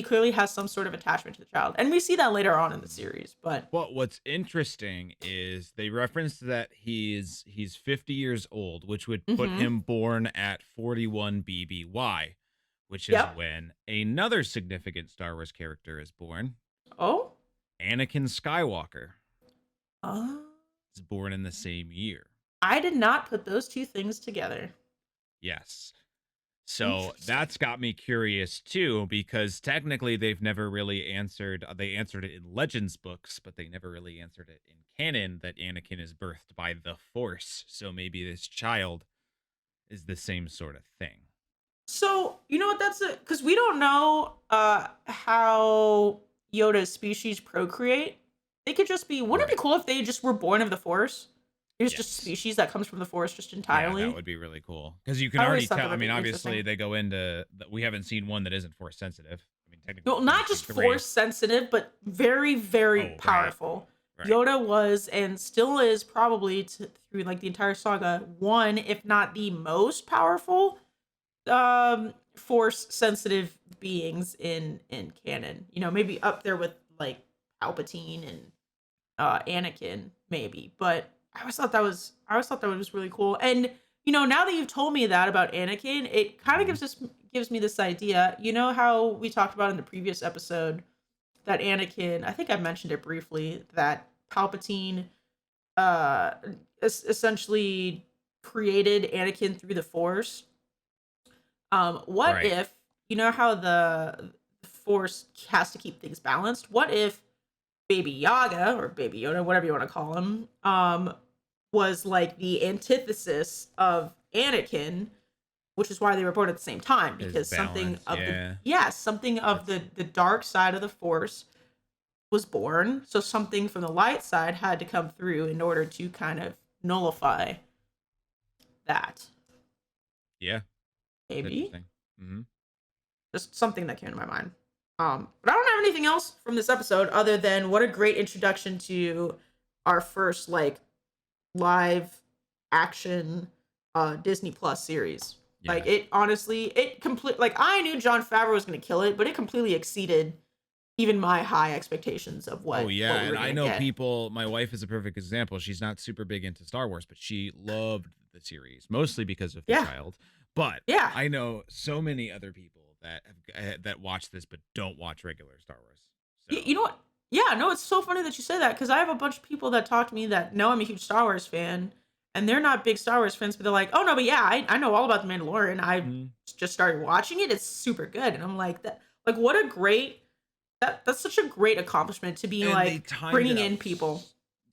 clearly has some sort of attachment to the child, and we see that later on in the series. But what's interesting is they referenced that he's 50 years old, which would put him born at 41 BBY, which is when another significant Star Wars character is born. Oh, Anakin Skywalker. oh, is born in the same year. I did not put those two things together. Yes. So that's got me curious too, because technically they've never really answered, they answered it in Legends books, but they never really answered it in canon that Anakin is birthed by the Force. So maybe this child is the same sort of thing. So, you know what, because we don't know how Yoda's species procreate. They could just be, wouldn't it be cool if they just were born of the Force? There's just species that comes from the Force just entirely. Yeah, that would be really cool. Because you can already tell, I mean, obviously they go into, we haven't seen one that isn't Force sensitive. I mean, technically. Well, not just Force sensitive, but very, very powerful. Right. Yoda was and still is probably through like the entire saga, one, if not the most powerful Force sensitive beings in canon. You know, maybe up there with like Palpatine and Anakin, maybe. But I always thought that was really cool. And you know, now that you've told me that about Anakin, it kind of gives me this idea. You know how we talked about in the previous episode that Anakin, I think I mentioned it briefly, that Palpatine essentially created Anakin through the Force. What if, you know how the Force has to keep things balanced? What if Baby Yaga, or Baby Yoda, whatever you want to call him, was like the antithesis of Anakin, which is why they were born at the same time, because something of the dark side of the Force was born, so something from the light side had to come through in order to kind of nullify that. Yeah. Maybe. Just something that came to my mind. But I don't have anything else from this episode other than what a great introduction to our first like live action Disney Plus series. Yeah. Like it honestly, I knew Jon Favreau was going to kill it, but it completely exceeded even my high expectations of what. Oh yeah, what we were and I know people. My wife is a perfect example. She's not super big into Star Wars, but she loved the series mostly because of the child. But I know so many other people that watch this but don't watch regular Star Wars. So. You know what? Yeah, no, it's so funny that you say that, because I have a bunch of people that talk to me that know I'm a huge Star Wars fan, and they're not big Star Wars fans, but they're like, oh no, but yeah, I know all about The Mandalorian. I just started watching it. It's super good. And I'm like, what a great, that's such a great accomplishment to be like bringing in people.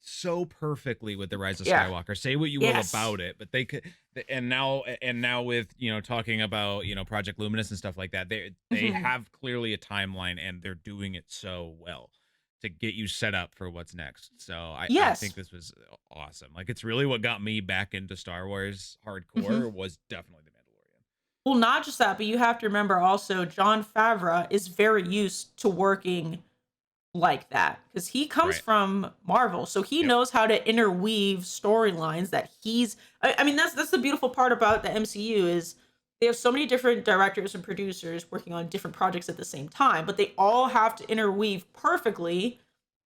So perfectly with the Rise of Skywalker. Say what you will about it, but they could, and now with, you know, talking about, you know, Project Luminous and stuff like that, they have clearly a timeline, and they're doing it so well to get you set up for what's next. So I think this was awesome. Like, it's really what got me back into Star Wars hardcore was definitely The Mandalorian. Well, not just that, but you have to remember also Jon Favreau is very used to working like that, because he comes from Marvel, so he knows how to interweave storylines that I mean, that's the beautiful part about the MCU is they have so many different directors and producers working on different projects at the same time, but they all have to interweave perfectly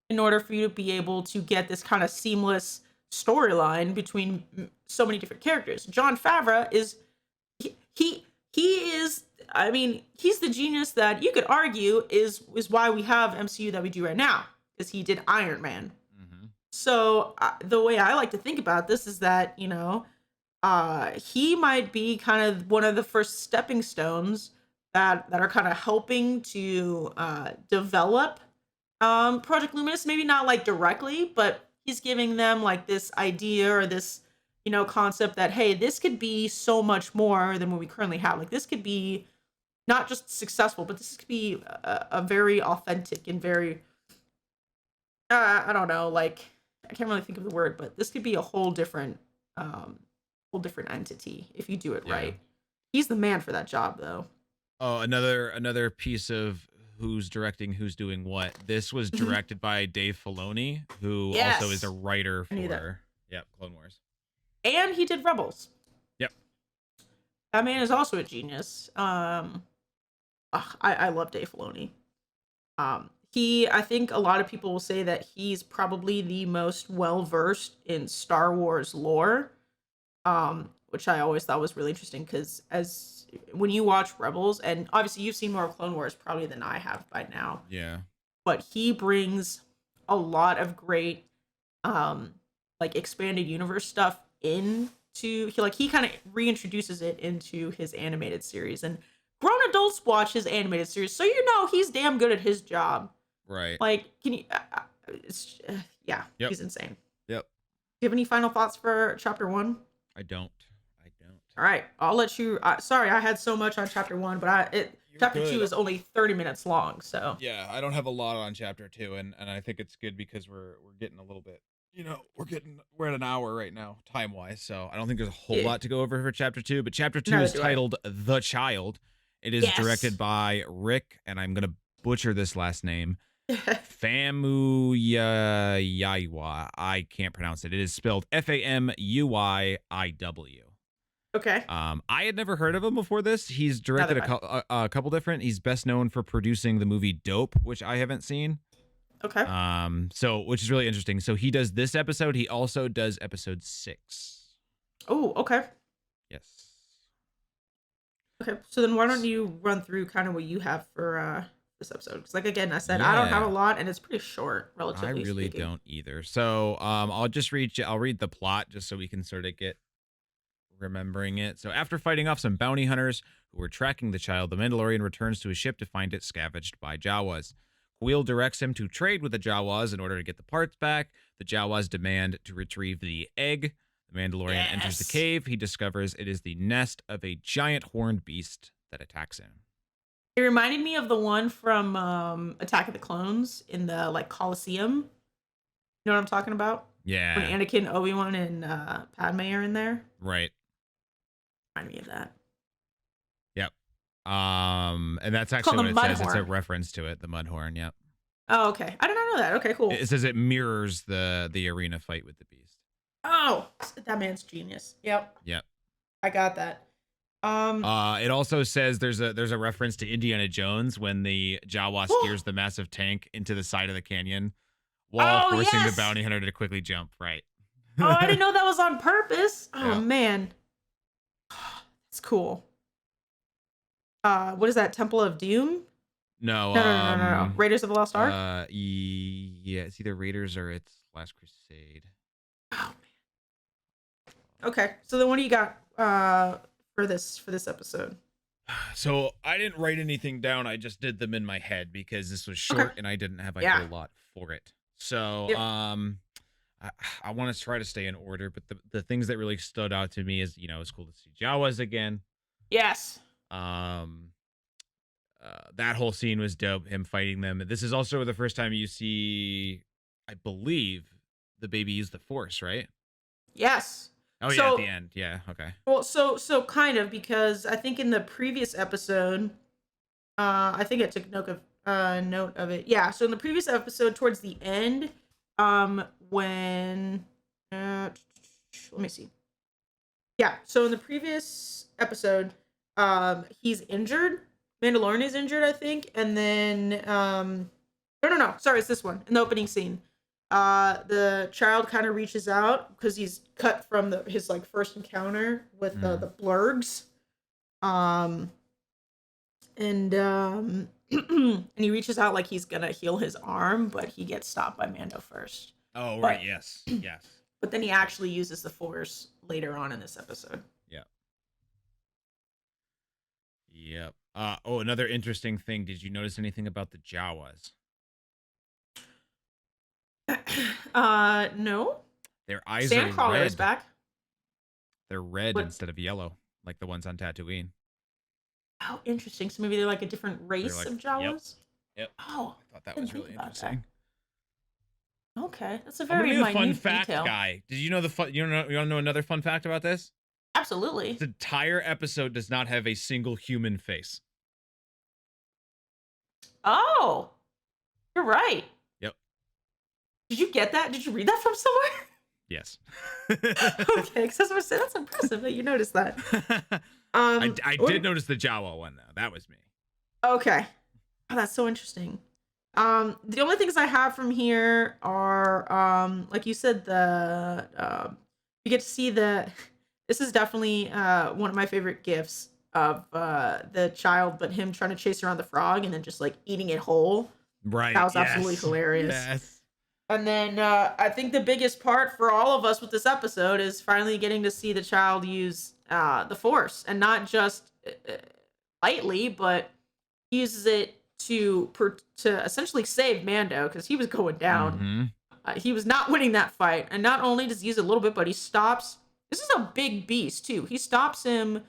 in order for you to be able to get this kind of seamless storyline between so many different characters. Jon Favreau is he is, I mean, he's the genius that you could argue is why we have MCU that we do right now, because he did Iron Man. So the way I like to think about this is that, he might be kind of one of the first stepping stones that are kind of helping to develop Project Luminous. Maybe not like directly, but he's giving them like this idea or this, concept that, hey, this could be so much more than what we currently have. Like this could be not just successful, but this could be a very authentic and very, I don't know, like I can't really think of the word, but this could be a whole different entity if you do it right. He's the man for that job, though. Oh, another piece of who's directing, who's doing what. This was directed by Dave Filoni, who also is a writer for Clone Wars. And he did Rebels. Yep. That man is also a genius. I love Dave Filoni. I think a lot of people will say that he's probably the most well-versed in Star Wars lore, which I always thought was really interesting because when you watch Rebels, and obviously you've seen more of Clone Wars probably than I have by now. Yeah. But he brings a lot of great, like expanded universe stuff he kind of reintroduces it into his animated series, and grown adults watch his animated series, so he's damn good at his job. Right. Like, can you? He's insane. Yep. Do you have any final thoughts for chapter 1? I don't. All right, I'll let you. Sorry, I had so much on chapter 1, but chapter 2 is only 30 minutes long, so. Yeah, I don't have a lot on chapter 2, and I think it's good because we're getting a little bit. We're at an hour right now, time wise, so I don't think there's a whole lot to go over for chapter 2. But chapter 2 is titled "The Child." It is directed by Rick, and I'm gonna butcher this last name. Famuyiwa. I can't pronounce it. It is spelled Famuyiw. Okay. I had never heard of him before this. He's directed a couple different. He's best known for producing the movie Dope, which I haven't seen. Okay. Which is really interesting. So he does this episode. He also does episode 6. Oh, okay. Yes. Okay. So then why don't you run through kind of what you have for this episode? Because like again, I said I don't have a lot, and it's pretty short, relatively. I really speaking. don't either. So I'll read the plot just so we can sort of get remembering it. So after fighting off some bounty hunters who were tracking the child, the Mandalorian returns to his ship to find it scavenged by Jawas. Quill directs him to trade with the Jawas in order to get the parts back. The Jawas demand to retrieve the egg. The Mandalorian enters the cave. He discovers it is the nest of a giant horned beast that attacks him. It reminded me of the one from Attack of the Clones in the like Coliseum. You know what I'm talking about? Yeah. When Anakin, Obi-Wan, and Padme are in there. Right. Reminded me of that. Yep. And that's actually what it says. It's a reference to it, the Mudhorn. Yep. Oh, okay. I did not know that. Okay, cool. It says it mirrors the arena fight with the beast. Oh, that man's genius. Yep. I got that. It also says there's a reference to Indiana Jones when the Jawa steers the massive tank into the side of the canyon while forcing the bounty hunter to quickly jump. Right. Oh, I didn't know that was on purpose. Oh man, that's cool. What is that? Temple of Doom? No. Raiders of the Lost Ark. Yeah, it's either Raiders or it's Last Crusade. Oh man. Okay, so then what do you got for this episode? So I didn't write anything down. I just did them in my head because this was short and I didn't have a whole lot for it. So I want to try to stay in order, but the things that really stood out to me is, it's cool to see Jawas again. Yes. That whole scene was dope, him fighting them. This is also the first time you see, I believe, the baby use the Force, right? Yes. Oh, at the end. Yeah, okay. Well, so kind of, because I think in the previous episode, I think I took note of it. Yeah, so in the previous episode, towards the end, when let me see. Yeah, so in the previous episode, he's injured. Mandalorian is injured, I think, and then no, sorry, it's this one in the opening scene. The child kind of reaches out because he's cut from his like first encounter with the blurgs, and and he reaches out like he's gonna heal his arm, but he gets stopped by Mando first. Oh, But right. Yes. Yes. but then he actually uses the Force later on in this episode. Yeah. Yep. Oh, another interesting thing. Did you notice anything about the Jawas? No. Their eyes are Sandcrawler is red. back. They're red But instead of yellow, like the ones on Tatooine. oh, interesting. So maybe they're like a different race like, of yep. Jawas. Yep. Oh, I thought that didn't was think really about interesting. that. Okay, that's a I'm very gonna be a minute fun fact detail. guy. Did you know the fun? You want to know another fun fact about this? Absolutely. This entire episode does not have a single human face. Oh, you're right. Yep. Did you get that? Did you read that from somewhere? Yes. Okay, because that's impressive that you noticed that. I did notice the Jawa one though. That was me. Okay. Oh, that's so interesting. The only things I have from here are like you said, you get to see this is definitely one of my favorite gifs of the child, but him trying to chase around the frog and then just like eating it whole. Right. That was absolutely hilarious. Yes. And then I think the biggest part for all of us with this episode is finally getting to see the child use the Force, and not just lightly, but he uses it to essentially save Mando because he was going down. Mm-hmm. He was not winning that fight, and not only does he use it a little bit, but he stops. This is a big beast too. He stops him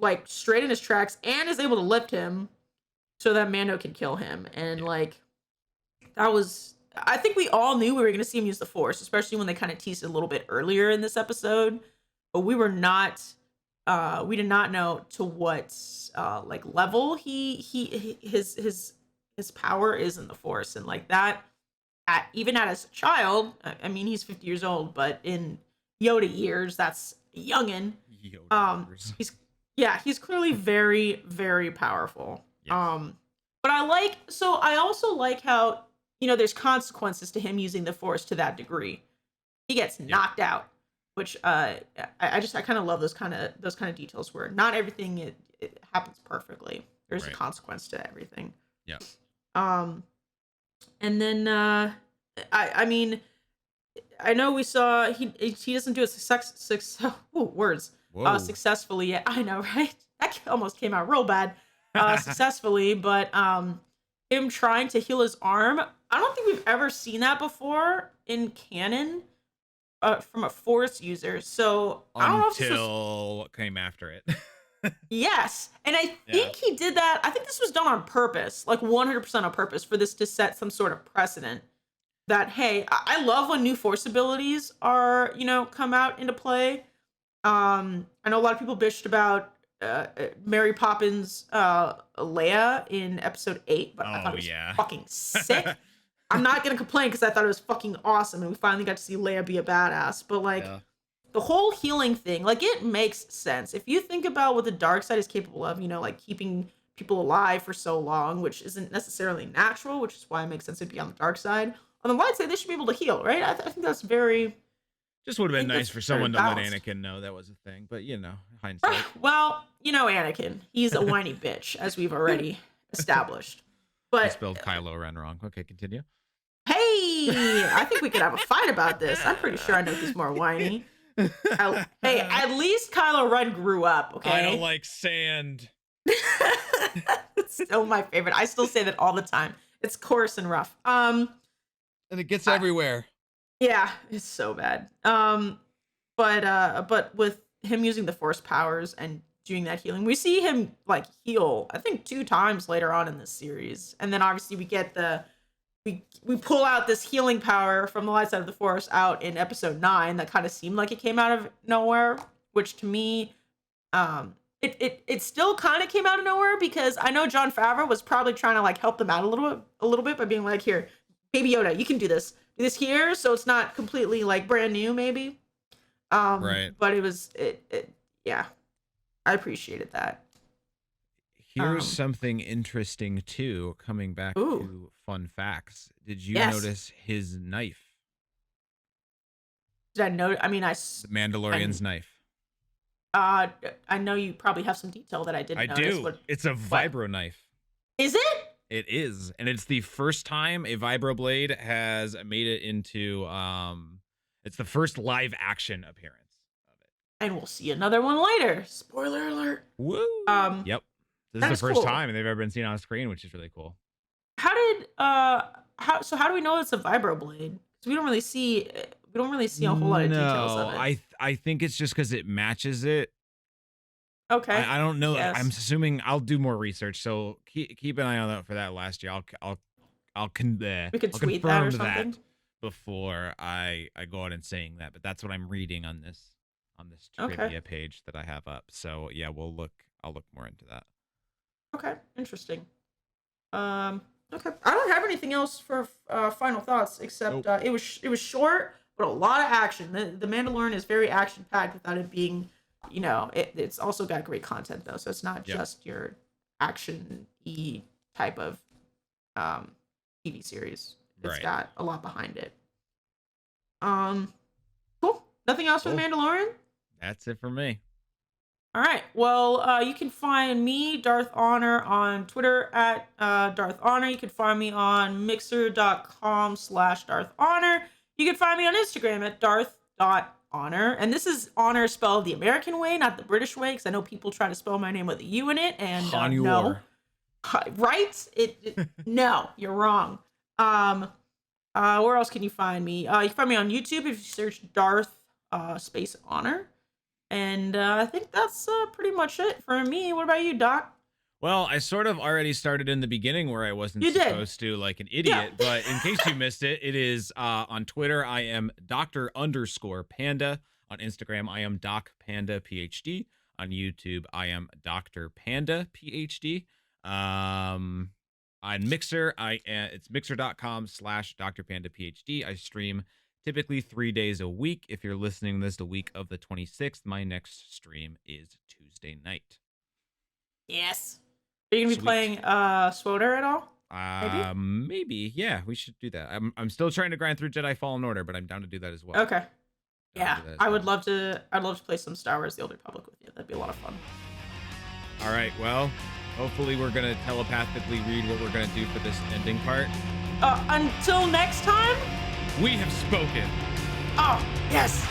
like straight in his tracks and is able to lift him so that Mando can kill him. And like that was. I think we all knew we were going to see him use the Force, especially when they kind of teased it a little bit earlier in this episode. But we did not know to what like level his power is in the Force, and like that, even as a child. I mean, he's 50 years old, but in Yoda years, that's a youngin. He's clearly very, very powerful. Yes. But I also like how, there's consequences to him using the Force to that degree. He gets knocked out, which I kind of love those kind of details where not everything it happens perfectly. There's a consequence to everything. Yeah. And then I mean, I know we saw he doesn't do it successfully yet. I know, right? That almost came out real bad. Successfully, but him trying to heal his arm. I don't think we've ever seen that before in canon from a Force user. So I don't know if until what came after it. Yes, and I think he did that. I think this was done on purpose, like 100% on purpose, for this to set some sort of precedent. That hey, I love when new Force abilities are come out into play. I know a lot of people bitched about Mary Poppins Leia in episode 8, but I thought it was fucking sick. I'm not gonna complain because I thought it was fucking awesome, and we finally got to see Leia be a badass. But like the whole healing thing, like it makes sense if you think about what the dark side is capable of. Like keeping people alive for so long, which isn't necessarily natural, which is why it makes sense to be on the dark side. On the light side, they should be able to heal, right? I think that's very. Just would have been nice for someone to let Anakin know that was a thing, but hindsight. Well, Anakin, he's a whiny bitch, as we've already established. But I spelled Kylo Ren wrong. Okay, continue. Hey, I think we could have a fight about this. I'm pretty sure I know who's more whiny. Hey, at least Kylo Ren grew up, okay? I don't like sand. It's still my favorite. I still say that all the time. It's coarse and rough. And it gets everywhere. Yeah, it's so bad. But with him using the Force powers and doing that healing, we see him like heal, I think 2 times later on in this series. And then obviously we get we pull out this healing power from the light side of the Force out in episode 9 that kind of seemed like it came out of nowhere, which to me, it still kind of came out of nowhere, because I know Jon Favreau was probably trying to like help them out a little bit by being like, here, Baby Yoda, you can do this here, so it's not completely like brand new, maybe. Right. But it was yeah, I appreciated that. Here's something interesting too, coming back to fun facts. Did you notice his knife? Did I know? I mean, the Mandalorian's knife. I know you probably have some detail that I didn't notice. I do. It's a vibro knife. Is it? It is, and it's the first time a vibroblade has made it into it's the first live action appearance of it. And we'll see another one later. Spoiler alert. Woo. Yep. This is the first time they've ever been seen on screen, which is really cool. How do we know it's a vibroblade? Because we don't really see a whole lot of details of it. I think it's just because it matches it. Okay. I don't know. Yes. I'm assuming I'll do more research, so keep an eye on that for that last year. We could tweet that or something before I go out and saying that. But that's what I'm reading on this trivia page that I have up. So yeah, I'll look more into that. Okay, interesting. Okay, I don't have anything else for final thoughts except it was short but a lot of action. The Mandalorian is very action packed without it being, it's also got great content though, so it's not just your action-y type of TV series. It's got a lot behind it. Cool. Nothing else with Mandalorian? That's it for me. All right. Well, you can find me, Darth Honor, on Twitter at Darth Honor. You can find me on mixer.com/Darth Honor. You can find me on Instagram at Darth.Honor. And this is honor spelled the American way, not the British way, because I know people try to spell my name with a U in it. And no. Right? No, you're wrong. Where else can you find me? You can find me on YouTube if you search Darth space Honor. And I think that's pretty much it for me. What about you, Doc? Well, I sort of already started in the beginning where I wasn't supposed to, like an idiot. Yeah. But in case you missed it, it is on Twitter, I am Dr_Panda. On Instagram, I am Doc Panda PhD. On YouTube, I am Dr. Panda PhD. On Mixer, it's mixer.com/Dr. Panda PhD. I stream typically 3 days a week. If you're listening to this the week of the 26th, my next stream is Tuesday night. Yes. Are you gonna be playing Swoder at all? Maybe. Yeah, we should do that. I'm still trying to grind through Jedi Fallen Order, but I'm down to do that as well. Okay. Yeah, I'd love to play some Star Wars: The Old Republic with you. That'd be a lot of fun. All right. Well, hopefully we're gonna telepathically read what we're gonna do for this ending part. Until next time. We have spoken. Oh, yes.